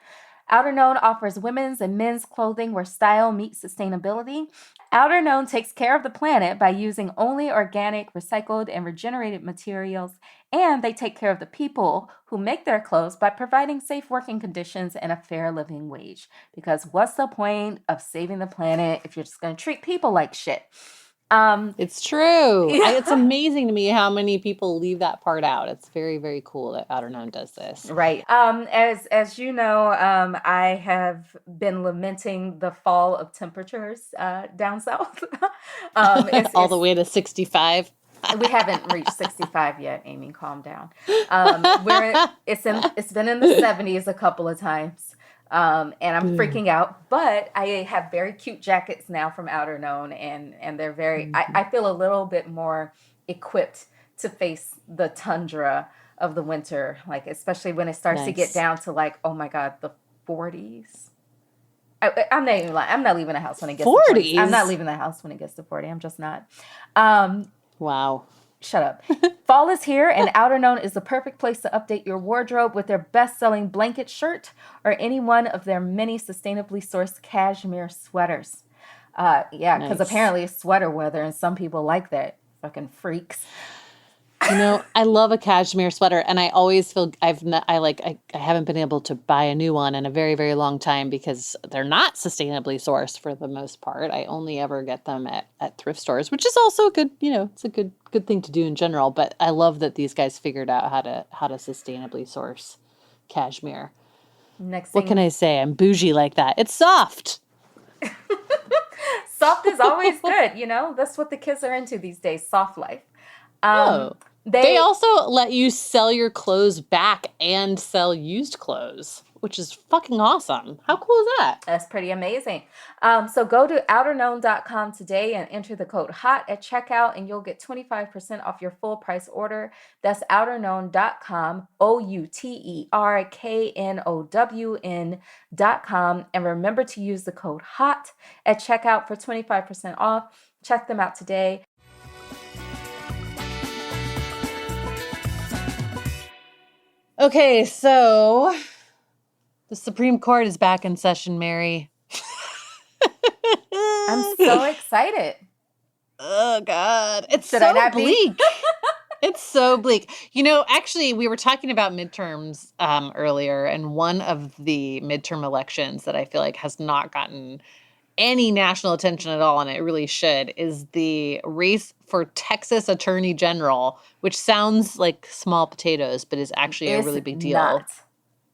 Outerknown offers women's and men's clothing where style meets sustainability. Outerknown takes care of the planet by using only organic, recycled, and regenerated materials, and they take care of the people who make their clothes by providing safe working conditions and a fair living wage. Because what's the point of saving the planet if you're just going to treat people like shit? It's true. Yeah. It's amazing to me how many people leave that part out. It's very, very cool that Outerknown does this. Right. As you know, I have been lamenting the fall of temperatures down south. All the way to 65. We haven't reached 65 yet, Amy. Calm down. It's been in the 70s a couple of times. And I'm freaking out, but I have very cute jackets now from Outerknown, and they're very, I feel a little bit more equipped to face the tundra of the winter, like especially when it starts to get down to like, oh my God, the 40s. I'm not even lying. I'm not leaving the house when it gets to 40s. I'm not leaving the house when it gets to 40. I'm just not. Wow. Shut up. Fall is here, and Outerknown is the perfect place to update your wardrobe with their best-selling blanket shirt or any one of their many sustainably sourced cashmere sweaters. Because apparently it's sweater weather, and some people like that. Fucking freaks. You know, I love a cashmere sweater, and I always feel I haven't been able to buy a new one in a very, very long time because they're not sustainably sourced for the most part. I only ever get them at thrift stores, which is also good. You know, it's a good thing to do in general. But I love that these guys figured out how to sustainably source cashmere. What can I say? I'm bougie like that. It's soft. Soft is always good. You know, that's what the kids are into these days. Soft life. They also let you sell your clothes back and sell used clothes, which is fucking awesome. How cool is that? That's pretty amazing. So go to outerknown.com today and enter the code HOT at checkout, and you'll get 25% off your full price order. That's outerknown.com, outerknown.com. And remember to use the code HOT at checkout for 25% off. Check them out today. Okay, so The Supreme Court is back in session, Mary. I'm so excited. Oh, God. It's Should I so not be? bleak. It's so bleak. Actually, we were talking about midterms earlier, and one of the midterm elections that I feel like has not gotten any national attention at all, and it really should, is the race for Texas Attorney General, which sounds like small potatoes, but is actually a really big deal. Not.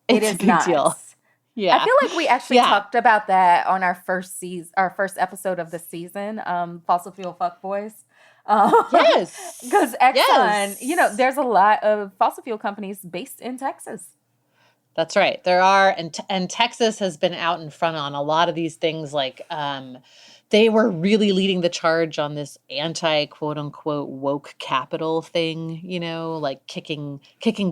It It's is a big not. deal. Yeah. I feel like we actually talked about that on our first episode of the season, Fossil Fuel Fuckboys. Yes. Because Exxon, there's a lot of fossil fuel companies based in Texas. That's right. There are, and Texas has been out in front on a lot of these things. Like, they were really leading the charge on this anti-quote unquote woke capital thing. Like kicking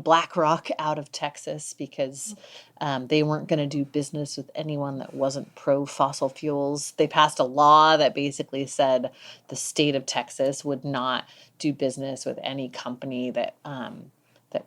BlackRock out of Texas because they weren't going to do business with anyone that wasn't pro fossil fuels. They passed a law that basically said the state of Texas would not do business with any company that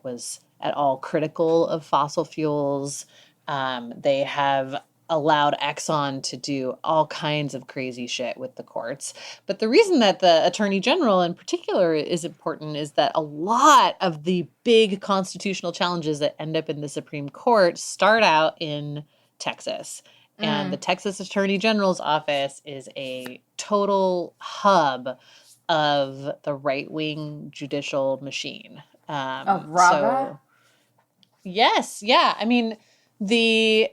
was at all critical of fossil fuels. They have allowed Exxon to do all kinds of crazy shit with the courts. But the reason that the Attorney General in particular is important is that a lot of the big constitutional challenges that end up in the Supreme Court start out in Texas. And the Texas Attorney General's office is a total hub of the right-wing judicial machine. Of Raga? Yes, yeah. I mean, the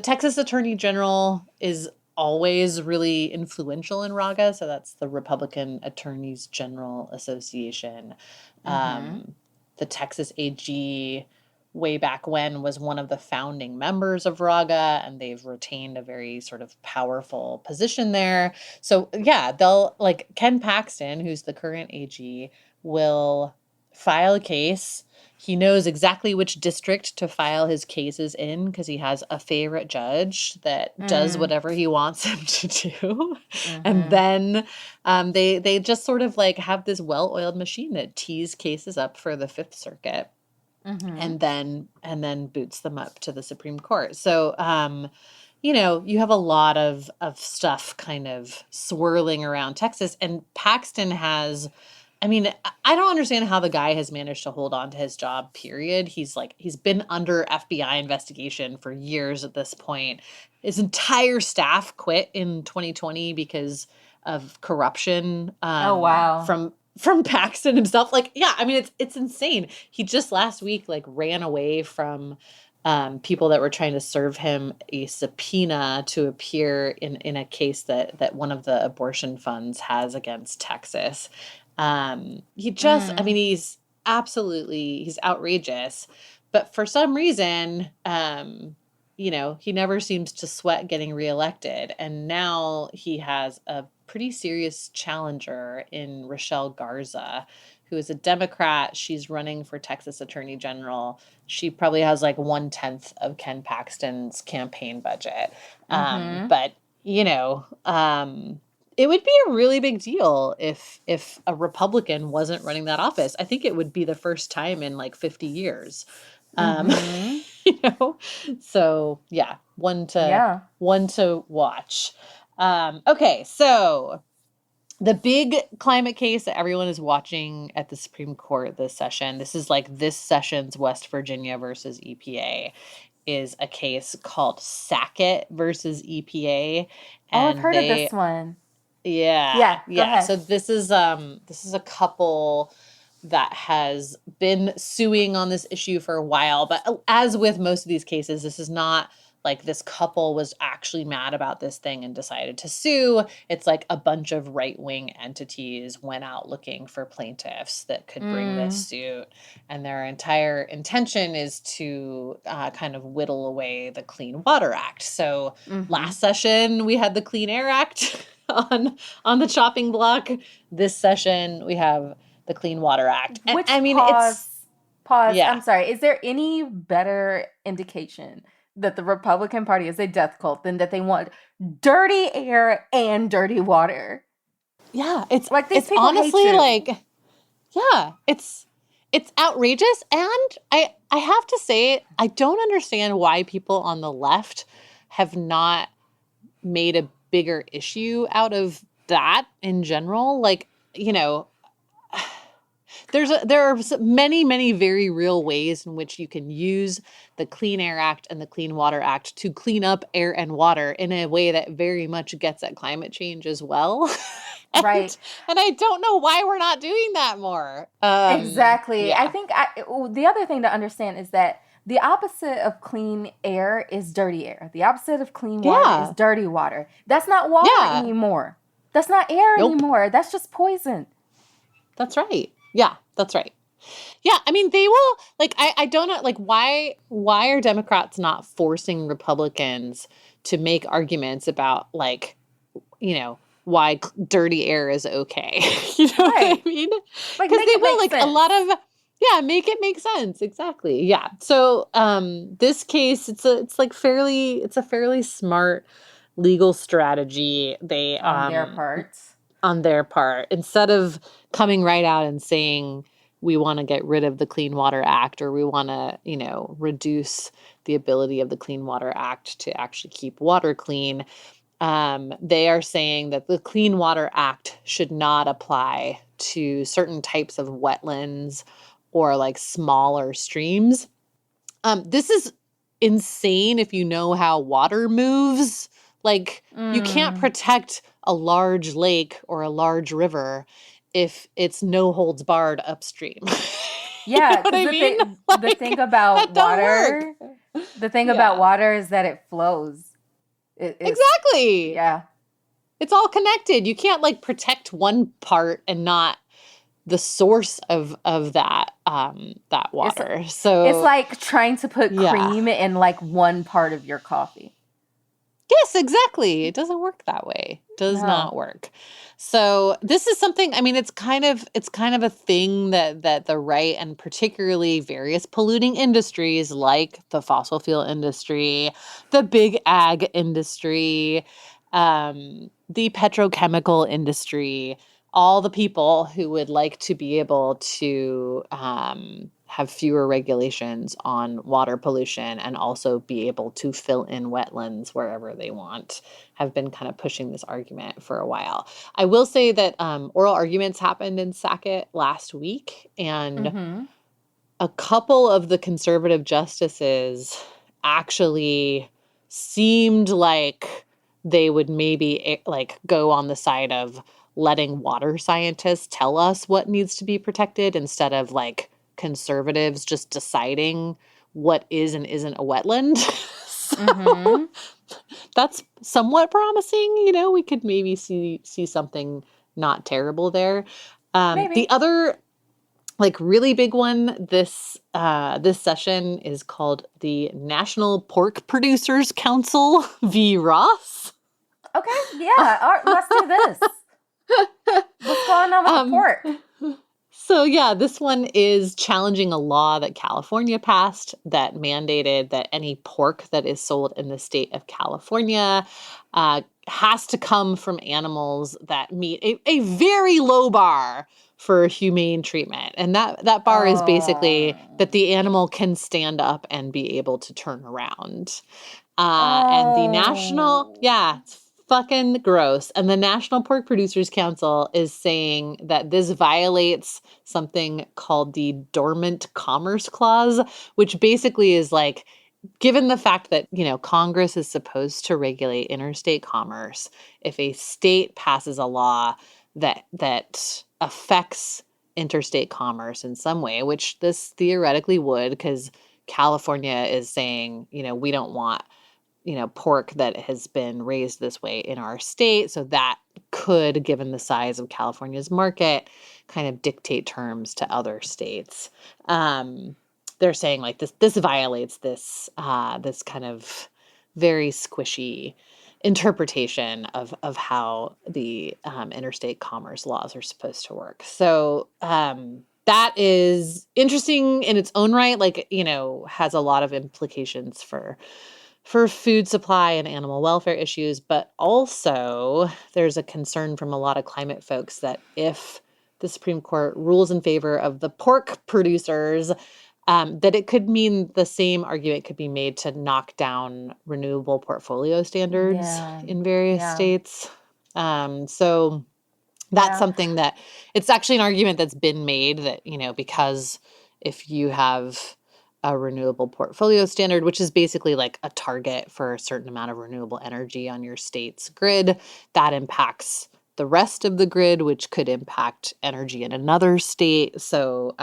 Texas Attorney General is always really influential in Raga, so that's the Republican Attorneys General Association. The Texas AG, way back when, was one of the founding members of Raga, and they've retained a very sort of powerful position there. So yeah, they'll, like, Ken Paxton, who's the current AG, will file a case. He knows exactly which district to file his cases in because he has a favorite judge that does whatever he wants him to do. And then they just sort of like have this well-oiled machine that tees cases up for the Fifth Circuit and then boots them up to the Supreme Court. So, you have a lot of stuff kind of swirling around Texas, and Paxton has... I mean, I don't understand how the guy has managed to hold on to his job, period. He's been under FBI investigation for years at this point. His entire staff quit in 2020 because of corruption. Oh, wow. From Paxton himself. Like, yeah, I mean, it's insane. He just last week, ran away from people that were trying to serve him a subpoena to appear in a case that one of the abortion funds has against Texas. He just, I mean, he's outrageous, but for some reason, he never seems to sweat getting reelected. And now he has a pretty serious challenger in Rochelle Garza, who is a Democrat. She's running for Texas Attorney General. She probably has 1/10 of Ken Paxton's campaign budget. But, it would be a really big deal if a Republican wasn't running that office. I think it would be the first time in 50 years. So yeah, one to watch. Okay, so the big climate case that everyone is watching at the Supreme Court this session, this is this session's West Virginia versus EPA, is a case called Sackett versus EPA. And I've heard of this one. Yeah. Go ahead. So this is a couple that has been suing on this issue for a while, but as with most of these cases, this is not this couple was actually mad about this thing and decided to sue. It's a bunch of right-wing entities went out looking for plaintiffs that could bring this suit, and their entire intention is to kind of whittle away the Clean Water Act. So last session we had the Clean Air Act on the chopping block. This session we have the Clean Water Act. And, Pause. Yeah. I'm sorry. Is there any better indication that the Republican Party is a death cult than that they want dirty air and dirty water? Yeah, it's these people honestly hate you. it's outrageous, and I have to say, I don't understand why people on the left have not made a bigger issue out of that in general. Like, you know, there are many, many very real ways in which you can use the Clean Air Act and the Clean Water Act to clean up air and water in a way that very much gets at climate change as well. Right. And I don't know why we're not doing that more. Exactly. Yeah. I think the other thing to understand is that the opposite of clean air is dirty air. The opposite of clean water is dirty water. That's not water anymore. That's not air anymore. That's just poison. That's right. Yeah, that's right. Yeah, I mean, they will, like, I don't know, like, why are Democrats not forcing Republicans to make arguments about, like, you know, why dirty air is okay? You know what I mean? Like, Because they will, like, sense. a lot of, make it make sense. Exactly. Yeah. So, this case, it's a fairly smart legal strategy. They, on their part, instead of coming right out and saying, we want to get rid of the Clean Water Act, or we want to, you know, reduce the ability of the Clean Water Act to actually keep water clean. They are saying that the Clean Water Act should not apply to certain types of wetlands or like smaller streams. This is insane if you know how water moves. Like, you can't protect a large lake or a large river if it's no holds barred upstream. Yeah, you know because the thing about water, about water is that it flows. Exactly. Yeah. It's all connected. You can't like protect one part and not the source of that water. So it's like trying to put cream in like one part of your coffee. Yes, exactly. It doesn't work that way. It does not work. So this is something, I mean, it's kind of a thing that the right, and particularly various polluting industries like the fossil fuel industry, the big ag industry, the petrochemical industry, all the people who would like to be able to have fewer regulations on water pollution and also be able to fill in wetlands wherever they want have been kind of pushing this argument for a while. I will say that oral arguments happened in Sackett last week, and a couple of the conservative justices actually seemed like they would maybe like go on the side of letting water scientists tell us what needs to be protected instead of like conservatives just deciding what is and isn't a wetland. So that's somewhat promising. You know, we could maybe see something not terrible there. The other like really big one this session is called the National Pork Producers Council v. Ross. Okay, yeah, let's do this. What's going on with the pork? So yeah, this one is challenging a law that California passed that mandated that any pork that is sold in the state of California has to come from animals that meet a very low bar for humane treatment. And that bar is basically that the animal can stand up and be able to turn around. And the national, it's fucking gross. And the National Pork Producers Council is saying that this violates something called the Dormant Commerce Clause, which basically is like, given the fact that, you know, Congress is supposed to regulate interstate commerce, if a state passes a law that affects interstate commerce in some way, which this theoretically would, because California is saying, you know, we don't want, you know, pork that has been raised this way in our state. So that could, given the size of California's market, kind of dictate terms to other states. They're saying like this violates this kind of very squishy interpretation of how the interstate commerce laws are supposed to work. So that is interesting in its own right, like, you know, has a lot of implications for food supply and animal welfare issues, but also there's a concern from a lot of climate folks that if the Supreme Court rules in favor of the pork producers, that it could mean the same argument could be made to knock down renewable portfolio standards Yeah. in various Yeah. states. So that's something that it's actually an argument that's been made that, because if you have a renewable portfolio standard, which is basically like a target for a certain amount of renewable energy on your state's grid, that impacts the rest of the grid, which could impact energy in another state. So,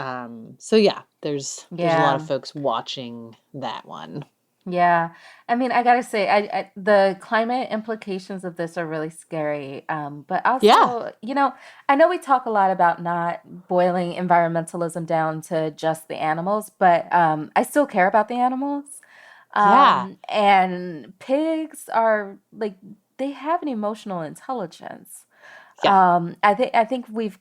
yeah, there's a lot of folks watching that one. Yeah. I mean, I gotta say, the climate implications of this are really scary. But also, I know we talk a lot about not boiling environmentalism down to just the animals, but I still care about the animals. And pigs are like, they have an emotional intelligence. I think we've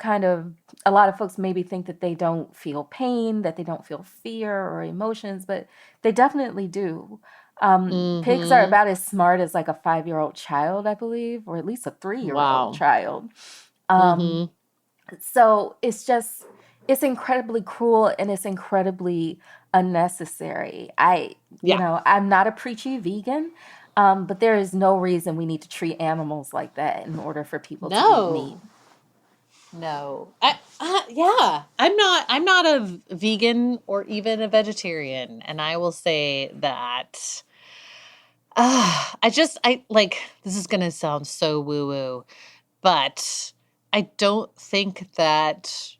a lot of folks maybe think that they don't feel pain, that they don't feel fear or emotions, but they definitely do. Pigs are about as smart as like a 5-year-old child, I believe, or at least a 3-year-old child. So it's incredibly cruel and it's incredibly unnecessary. I'm not a preachy vegan, but there is no reason we need to treat animals like that in order for people to eat meat. No. I'm not a vegan or even a vegetarian. And I will say that this is going to sound so woo-woo, but I don't think that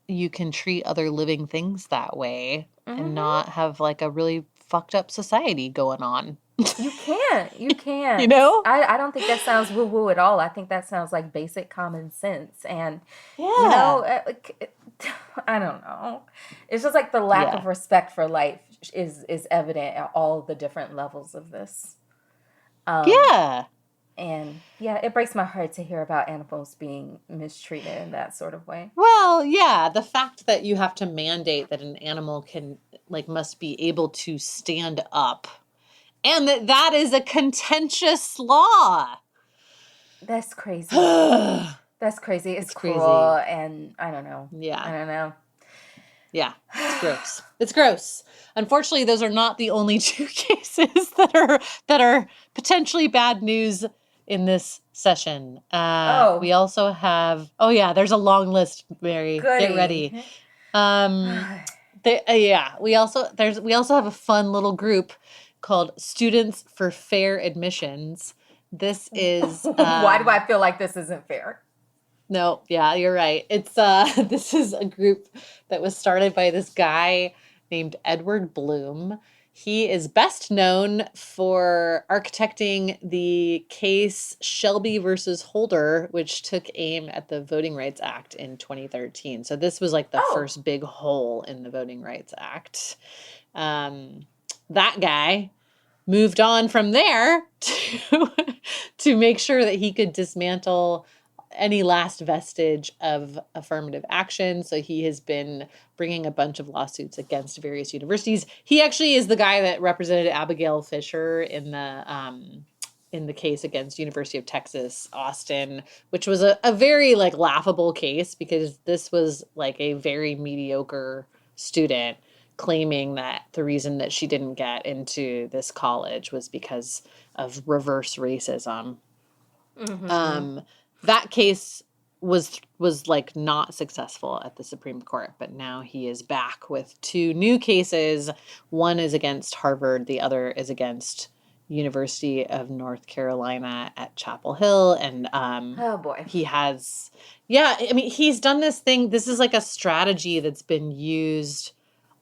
you can treat other living things that way and not have like a really fucked up society going on. You can't. I don't think that sounds woo-woo at all. I think that sounds like basic common sense. And, I don't know. It's just like the lack of respect for life is evident at all the different levels of this. And it breaks my heart to hear about animals being mistreated in that sort of way. Well, yeah, the fact that you have to mandate that an animal must be able to stand up, and that is a contentious law. That's crazy. That's crazy. It's cruel, and I don't know. Yeah. I don't know. Yeah, it's gross. It's gross. Unfortunately, those are not the only two cases that are potentially bad news in this session. We also have. Oh yeah, there's a long list. Mary, get ready. We also have a fun little group called Students for Fair Admissions. This is why do I feel like this isn't fair? No, yeah, you're right. It's this is a group that was started by this guy named Edward Bloom. He is best known for architecting the case Shelby versus Holder, which took aim at the Voting Rights Act in 2013. So this was like the first big hole in the Voting Rights Act. That guy moved on from there to make sure that he could dismantle any last vestige of affirmative action. So he has been bringing a bunch of lawsuits against various universities. He actually is the guy that represented Abigail Fisher in the case against University of Texas, Austin, which was a very laughable case because this was like a very mediocre student claiming that the reason that she didn't get into this college was because of reverse racism. That case was not successful at the Supreme Court, but now he is back with two new cases. One is against Harvard, the other is against University of North Carolina at Chapel Hill. And oh boy, he's done this thing. This is like a strategy that's been used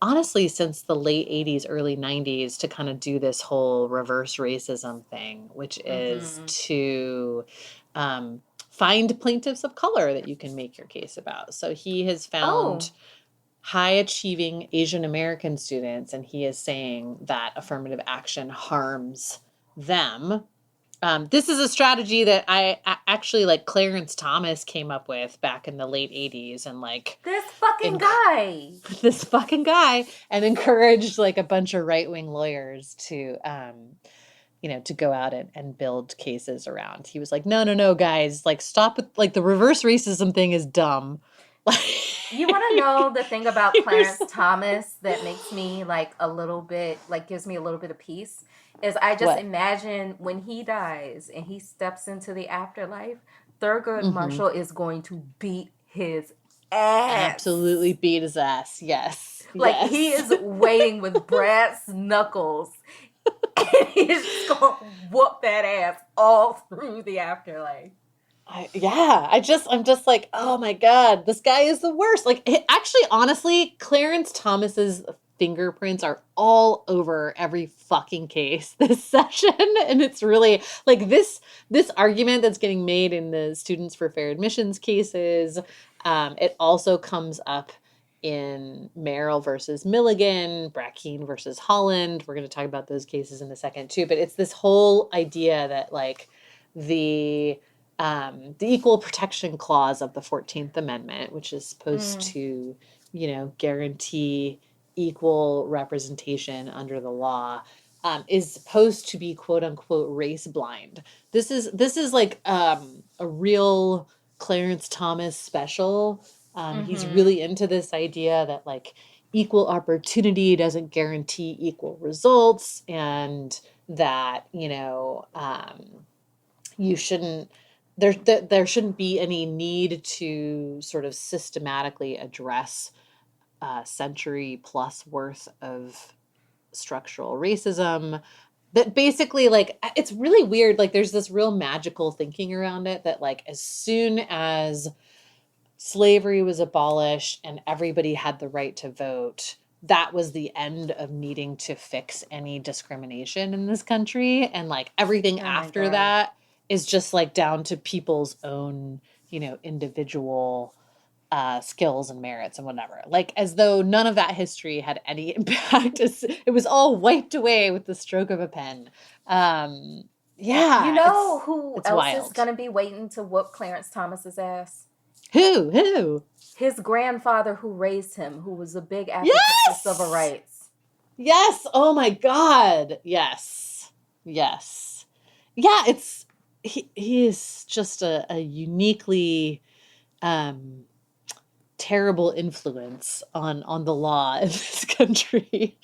honestly since the late 80s, early 90s to kind of do this whole reverse racism thing, which is to find plaintiffs of color that you can make your case about. So he has found high achieving Asian American students, and he is saying that affirmative action harms them. This is a strategy that I actually Clarence Thomas came up with back in the late 80s and this fucking guy and encouraged a bunch of right-wing lawyers to to go out and build cases around. He was like, no, guys, stop with the reverse racism thing is dumb. You want to know the thing about Clarence Thomas that makes me like a little bit, like gives me a little bit of peace, is I just What? imagine when he dies and he steps into the afterlife, Thurgood Mm-hmm. Marshall is going to beat his ass. Absolutely beat his ass. Yes. Like Yes. he is waiting with brass knuckles and he's just going to whoop that ass all through the afterlife. I'm just like, oh my God, this guy is the worst. Like, actually, honestly, Clarence Thomas's fingerprints are all over every fucking case this session. And it's really like this argument that's getting made in the Students for Fair Admissions cases. It also comes up in Merrill versus Milligan, Brackeen versus Holland. We're going to talk about those cases in a second too. But it's this whole idea that like the Equal Protection Clause of the 14th Amendment, which is supposed to, guarantee equal representation under the law, is supposed to be quote unquote race blind. This is like a real Clarence Thomas special. He's really into this idea that like equal opportunity doesn't guarantee equal results, and that you shouldn't there shouldn't be any need to sort of systematically address a century plus worth of structural racism. That basically, like, it's really weird. Like, there's this real magical thinking around it that, like, as soon as slavery was abolished and everybody had the right to vote, that was the end of needing to fix any discrimination in this country. And, like, everything after that is just like down to people's own, individual skills and merits and whatever. Like as though none of that history had any impact. It was all wiped away with the stroke of a pen. Yeah. You know who else wild. is going to be waiting to whoop Clarence Thomas's ass? Who? His grandfather who raised him, who was a big advocate for civil rights. Yes. Oh my God. Yes. Yeah, he is just a uniquely terrible influence on the law in this country.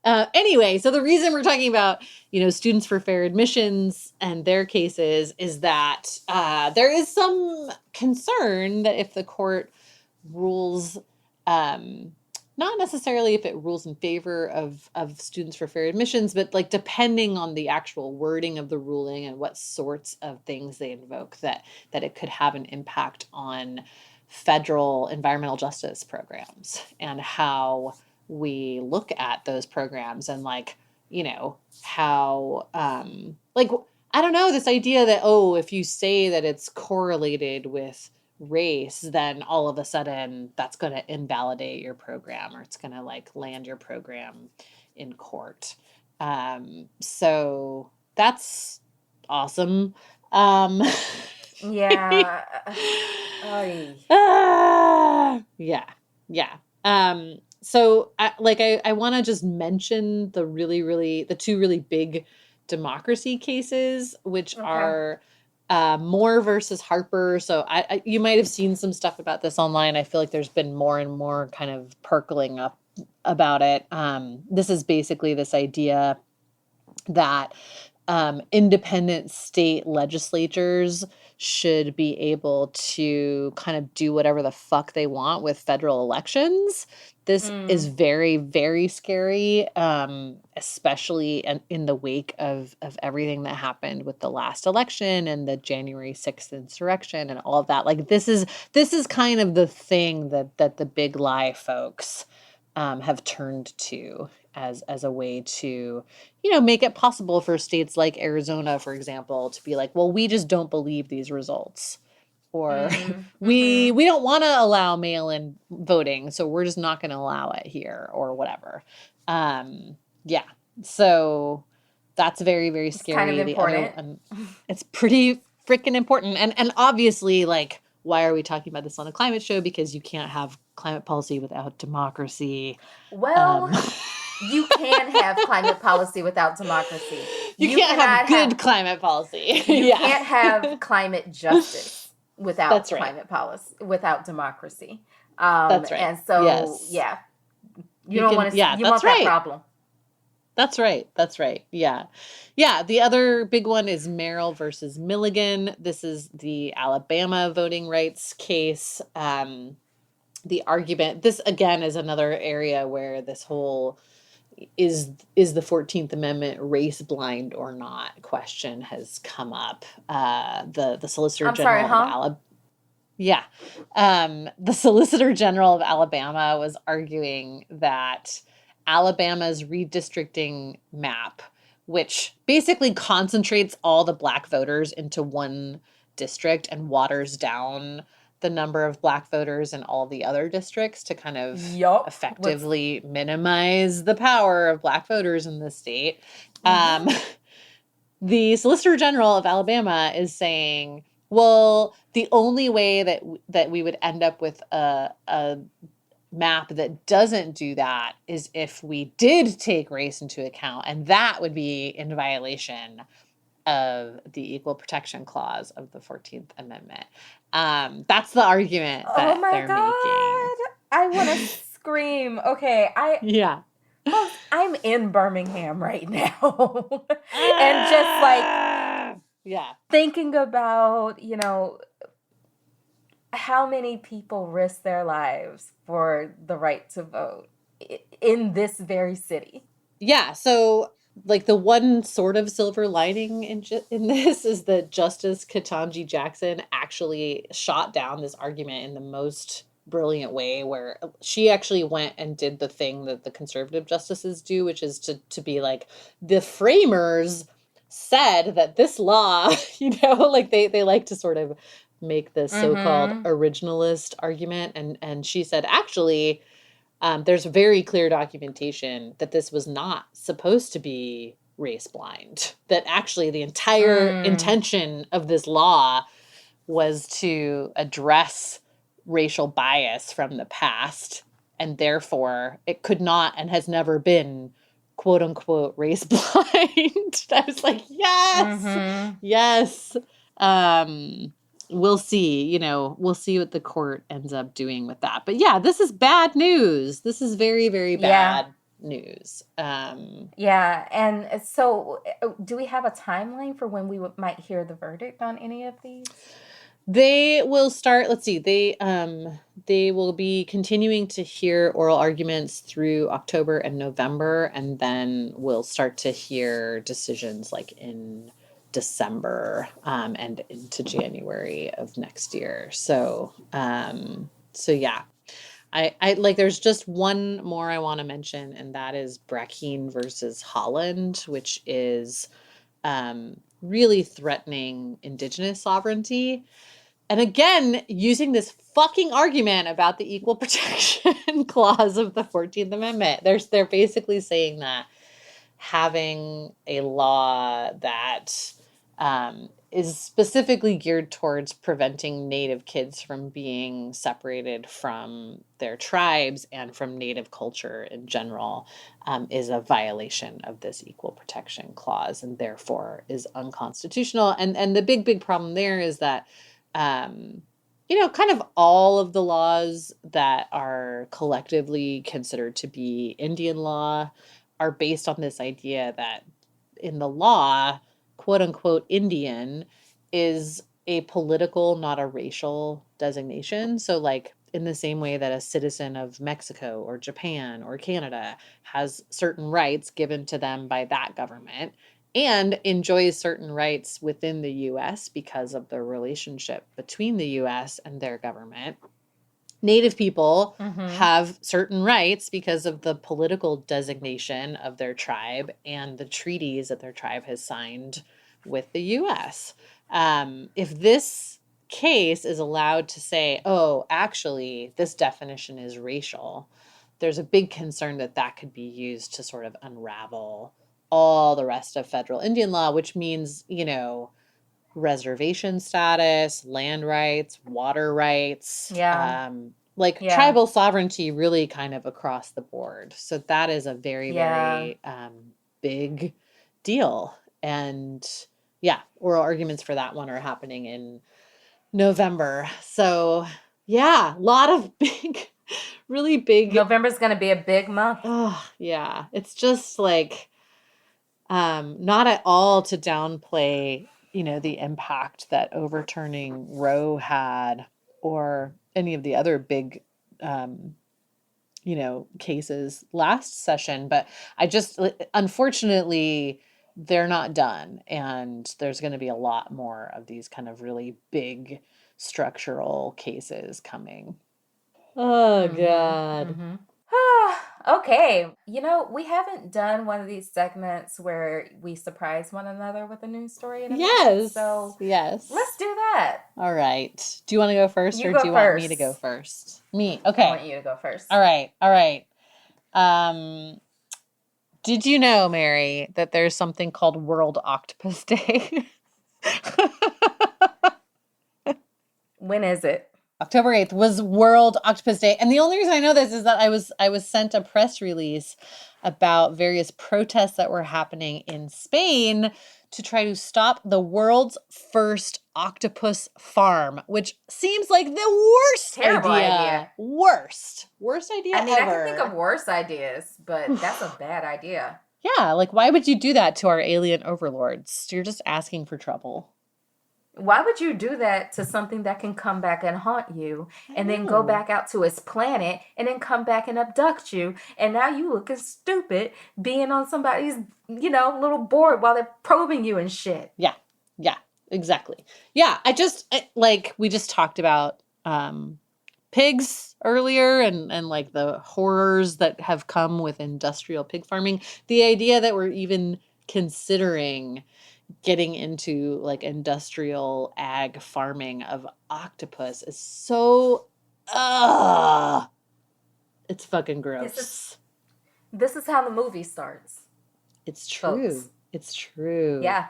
Anyway, so the reason we're talking about, Students for Fair Admissions and their cases is that there is some concern that if the court rules, not necessarily if it rules in favor of Students for Fair Admissions, but like depending on the actual wording of the ruling and what sorts of things they invoke, that it could have an impact on federal environmental justice programs and how we look at those programs and how I don't know, this idea that, if you say that it's correlated with race, then all of a sudden that's going to invalidate your program or it's going to land your program in court. So that's awesome. Yeah. Yeah. So I want to just mention the two really big democracy cases, which are Moore versus Harper. So you might have seen some stuff about this online. I feel like there's been more and more kind of percolating up about it. This is basically this idea that independent state legislatures should be able to kind of do whatever the fuck they want with federal elections. This is very, very scary, especially in the wake of everything that happened with the last election and the January 6th insurrection and all of that. Like this is kind of the thing that the big lie folks have turned to as a way to, make it possible for states like Arizona, for example, to be like, well, we just don't believe these results. Or we don't want to allow mail-in voting, so we're just not going to allow it here or whatever. So that's very, very scary. Kind of important. It's pretty freaking important. And obviously, why are we talking about this on a climate show? Because you can't have climate policy without democracy. Well, you can have climate policy without democracy. You can't have good climate policy. You can't have climate justice without That's right. climate policy, without democracy. That's right. And so, Yes. yeah, you You don't can, want to, yeah, you that's want that right. problem. That's right. That's right. Yeah. Yeah. The other big one is Merrill versus Milligan. This is the Alabama voting rights case. The argument, this again is another area where this whole is the 14th Amendment race blind or not question has come up. The Solicitor I'm sorry, General of huh? Alabama. Yeah. The Solicitor General of Alabama was arguing that Alabama's redistricting map, which basically concentrates all the black voters into one district and waters down the number of black voters in all the other districts to kind of Yup. effectively minimize the power of black voters in the state. Mhm. The Solicitor General of Alabama is saying, well, the only way that we would end up with a map that doesn't do that is if we did take race into account, and that would be in violation of the Equal Protection Clause of the 14th Amendment. That's the argument Oh that my they're making. God. I want to scream. Okay, Yeah. folks, I'm in Birmingham right now. And just like Yeah. thinking about, you know, how many people risk their lives for the right to vote in this very city. Yeah, so like the one sort of silver lining in this is that Justice Ketanji Jackson actually shot down this argument in the most brilliant way, where she actually went and did the thing that the conservative justices do, which is to be like, the framers said that this law, like they like to sort of make this so-called originalist argument, and she said, actually, there's very clear documentation that this was not supposed to be race blind, that actually the entire intention of this law was to address racial bias from the past, and therefore it could not and has never been quote unquote race blind. I was like, yes, yes. We'll see, we'll see what the court ends up doing with that. But yeah, this is bad news. This is very, very bad news. Yeah. And so do we have a timeline for when we might hear the verdict on any of these? They will start, let's see, they will be continuing to hear oral arguments through October and November, and then we'll start to hear decisions like in December and into January of next year. So yeah. I like, there's just one more I want to mention, and that is Brackeen versus Holland, which is really threatening Indigenous sovereignty. And again, using this fucking argument about the Equal Protection Clause of the 14th Amendment. They're basically saying that having a law that is specifically geared towards preventing Native kids from being separated from their tribes and from Native culture in general is a violation of this Equal Protection Clause, and therefore is unconstitutional. And the big problem there is that kind of all of the laws that are collectively considered to be Indian law are based on this idea that in the law, quote unquote, Indian is a political, not a racial designation. So like in the same way that a citizen of Mexico or Japan or Canada has certain rights given to them by that government and enjoys certain rights within the US because of the relationship between the US and their government, Native people have certain rights because of the political designation of their tribe and the treaties that their tribe has signed with the US. If this case is allowed to say, oh, actually, this definition is racial, there's a big concern that that could be used to sort of unravel all the rest of federal Indian law, which means, reservation status, land rights, water rights, tribal sovereignty really kind of across the board. So that is a very, very big deal. And yeah, oral arguments for that one are happening in November. So Yeah, a lot of big, really big. November's going to be a big month. Oh, yeah. It's just like not at all to downplay, the impact that overturning Roe had or any of the other big cases last session, but unfortunately they're not done, and there's going to be a lot more of these kind of really big structural cases coming. Oh God. Okay. We haven't done one of these segments where we surprise one another with a news story in a minute, Yes. so Yes. let's do that. All right. Do you want to go first, You or go do you want me to first. go first? Me. I Okay. want you to go first. All right. All right. Did you know, Mary, that there's something called World Octopus Day? When is it? October 8th was World Octopus Day. And the only reason I know this is that I was sent a press release about various protests that were happening in Spain to try to stop the world's first octopus farm, which seems like the worst Terrible idea. Worst idea I mean, ever. I can think of worse ideas, but that's a bad idea. Yeah, like why would you do that to our alien overlords? You're just asking for trouble. Why would you do that to something that can come back and haunt you and then go back out to its planet and then come back and abduct you? And now you looking stupid being on somebody's, little board while they're probing you and shit. Yeah, exactly. Yeah, we just talked about pigs earlier and like the horrors that have come with industrial pig farming. The idea that we're even considering getting into like industrial ag farming of octopus is so it's fucking gross. This is how the movie starts. It's true. Folks. It's true. Yeah.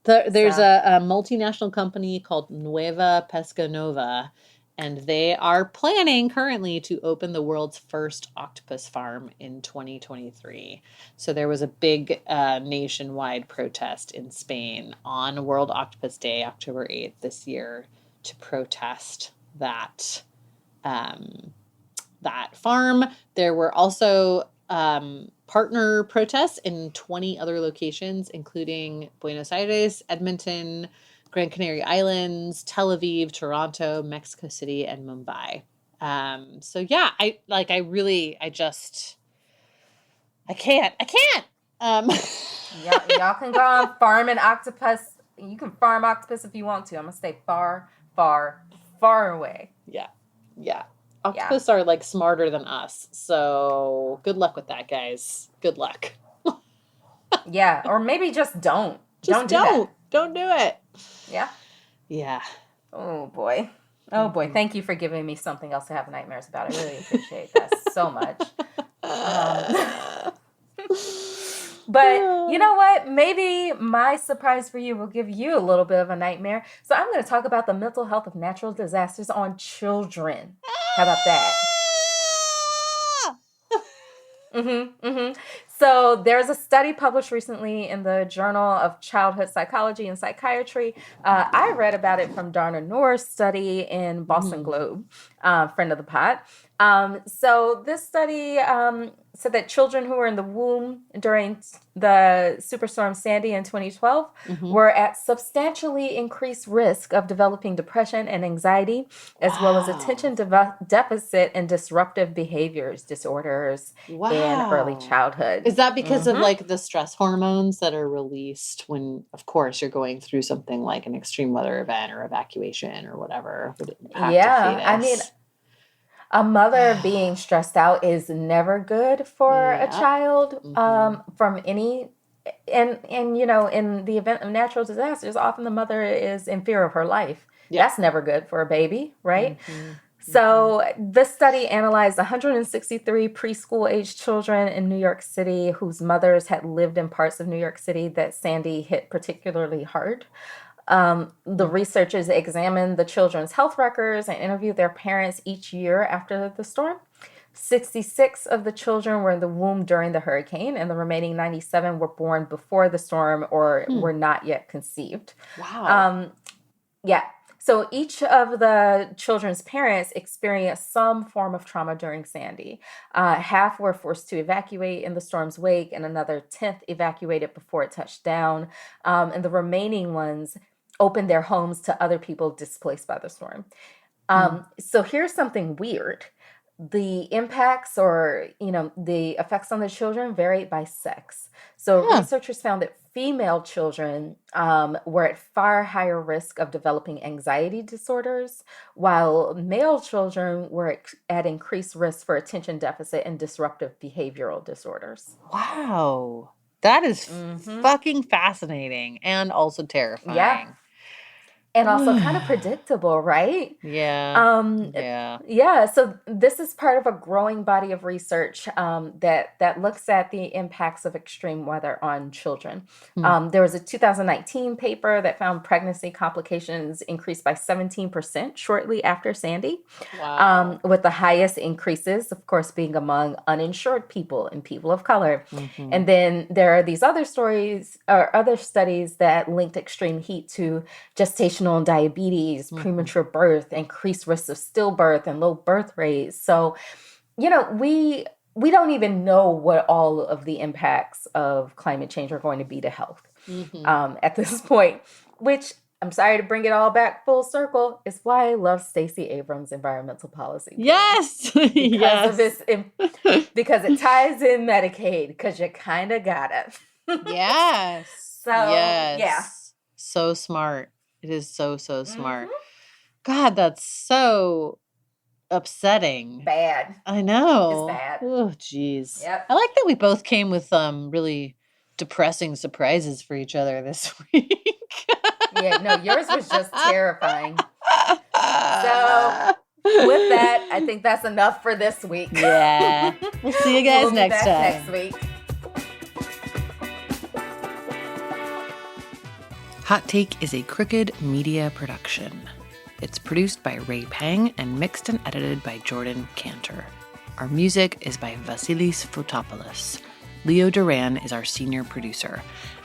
There's a multinational company called Nueva Pesca Nova, and they are planning currently to open the world's first octopus farm in 2023. So there was a big nationwide protest in Spain on World Octopus Day, October 8th this year, to protest that farm. There were also partner protests in 20 other locations, including Buenos Aires, Edmonton, Gran Canary Islands, Tel Aviv, Toronto, Mexico City, and Mumbai. So yeah, I can't. Y'all can go on farming octopus. You can farm octopus if you want to. I'm gonna stay far, far, far away. Yeah. Octopus are like smarter than us. So good luck with that, guys. Good luck. Yeah, or maybe just don't. Don't do it. Yeah. Yeah. Oh boy. Thank you for giving me something else to have nightmares about. I really appreciate that so much. But you know what? Maybe my surprise for you will give you a little bit of a nightmare. So I'm going to talk about the mental health of natural disasters on children. How about that? So there's a study published recently in the Journal of Childhood Psychology and Psychiatry. I read about it from Darna Noor's study in Boston Globe, friend of the pod. So this study said that children who were in the womb during the Superstorm Sandy in 2012 were at substantially increased risk of developing depression and anxiety, as well as attention deficit and disruptive behaviors disorders in early childhood. Is that because of like the stress hormones that are released when, of course, you're going through something like an extreme weather event or evacuation or whatever would impact a fetus? I mean, a mother being stressed out is never good for a child from any, and in the event of natural disasters, often the mother is in fear of her life. That's never good for a baby, right? So this study analyzed 163 preschool-aged children in New York City whose mothers had lived in parts of New York City that Sandy hit particularly hard. The researchers examined the children's health records and interviewed their parents each year after the storm. 66 of the children were in the womb during the hurricane, and the remaining 97 were born before the storm or were not yet conceived. Wow. So each of the children's parents experienced some form of trauma during Sandy. Half were forced to evacuate in the storm's wake, and another tenth evacuated before it touched down. And the remaining ones opened their homes to other people displaced by the storm. So here's something weird. The impacts or, the effects on the children varied by sex. So researchers found that female children were at far higher risk of developing anxiety disorders, while male children were at increased risk for attention deficit and disruptive behavioral disorders. Wow. That is fucking fascinating and also terrifying. Yeah. And also kind of predictable, right? Yeah. Yeah. So this is part of a growing body of research that looks at the impacts of extreme weather on children. There was a 2019 paper that found pregnancy complications increased by 17% shortly after Sandy. Wow. With the highest increases, of course, being among uninsured people and people of color. And then there are these other stories or other studies that linked extreme heat to gestational diabetes, premature birth, increased risks of stillbirth, and low birth rates. So, we don't even know what all of the impacts of climate change are going to be to health at this point, which I'm sorry to bring it all back full circle, is why I love Stacey Abrams' environmental policy. Yes. Because it ties in Medicaid, because you kind of got it. Yes. So, yes. yeah. So smart. It is so smart. God, that's so upsetting. Bad. I know. It's bad. Oh, jeez. Yep. I like that we both came with really depressing surprises for each other this week. Yeah, no, yours was just terrifying. So, with that, I think that's enough for this week. Yeah. We'll see you guys next time. Next week. Hot Take is a Crooked Media production. It's produced by Ray Pang and mixed and edited by Jordan Cantor. Our music is by Vasilis Fotopoulos. Leo Duran is our senior producer,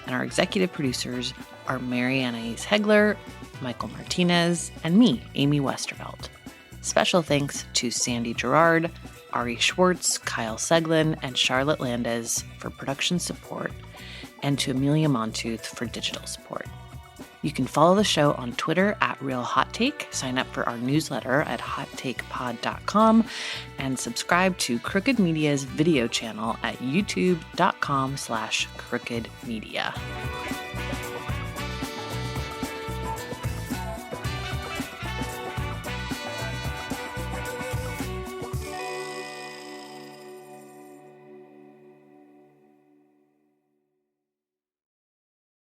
and our executive producers are Mary Anais Hegler, Michael Martinez, and me, Amy Westervelt. Special thanks to Sandy Gerard, Ari Schwartz, Kyle Seglin, and Charlotte Landez for production support, and to Amelia Montooth for digital support. You can follow the show on Twitter at Real Hot Take, sign up for our newsletter at hottakepod.com, and subscribe to Crooked Media's video channel at youtube.com/crookedmedia.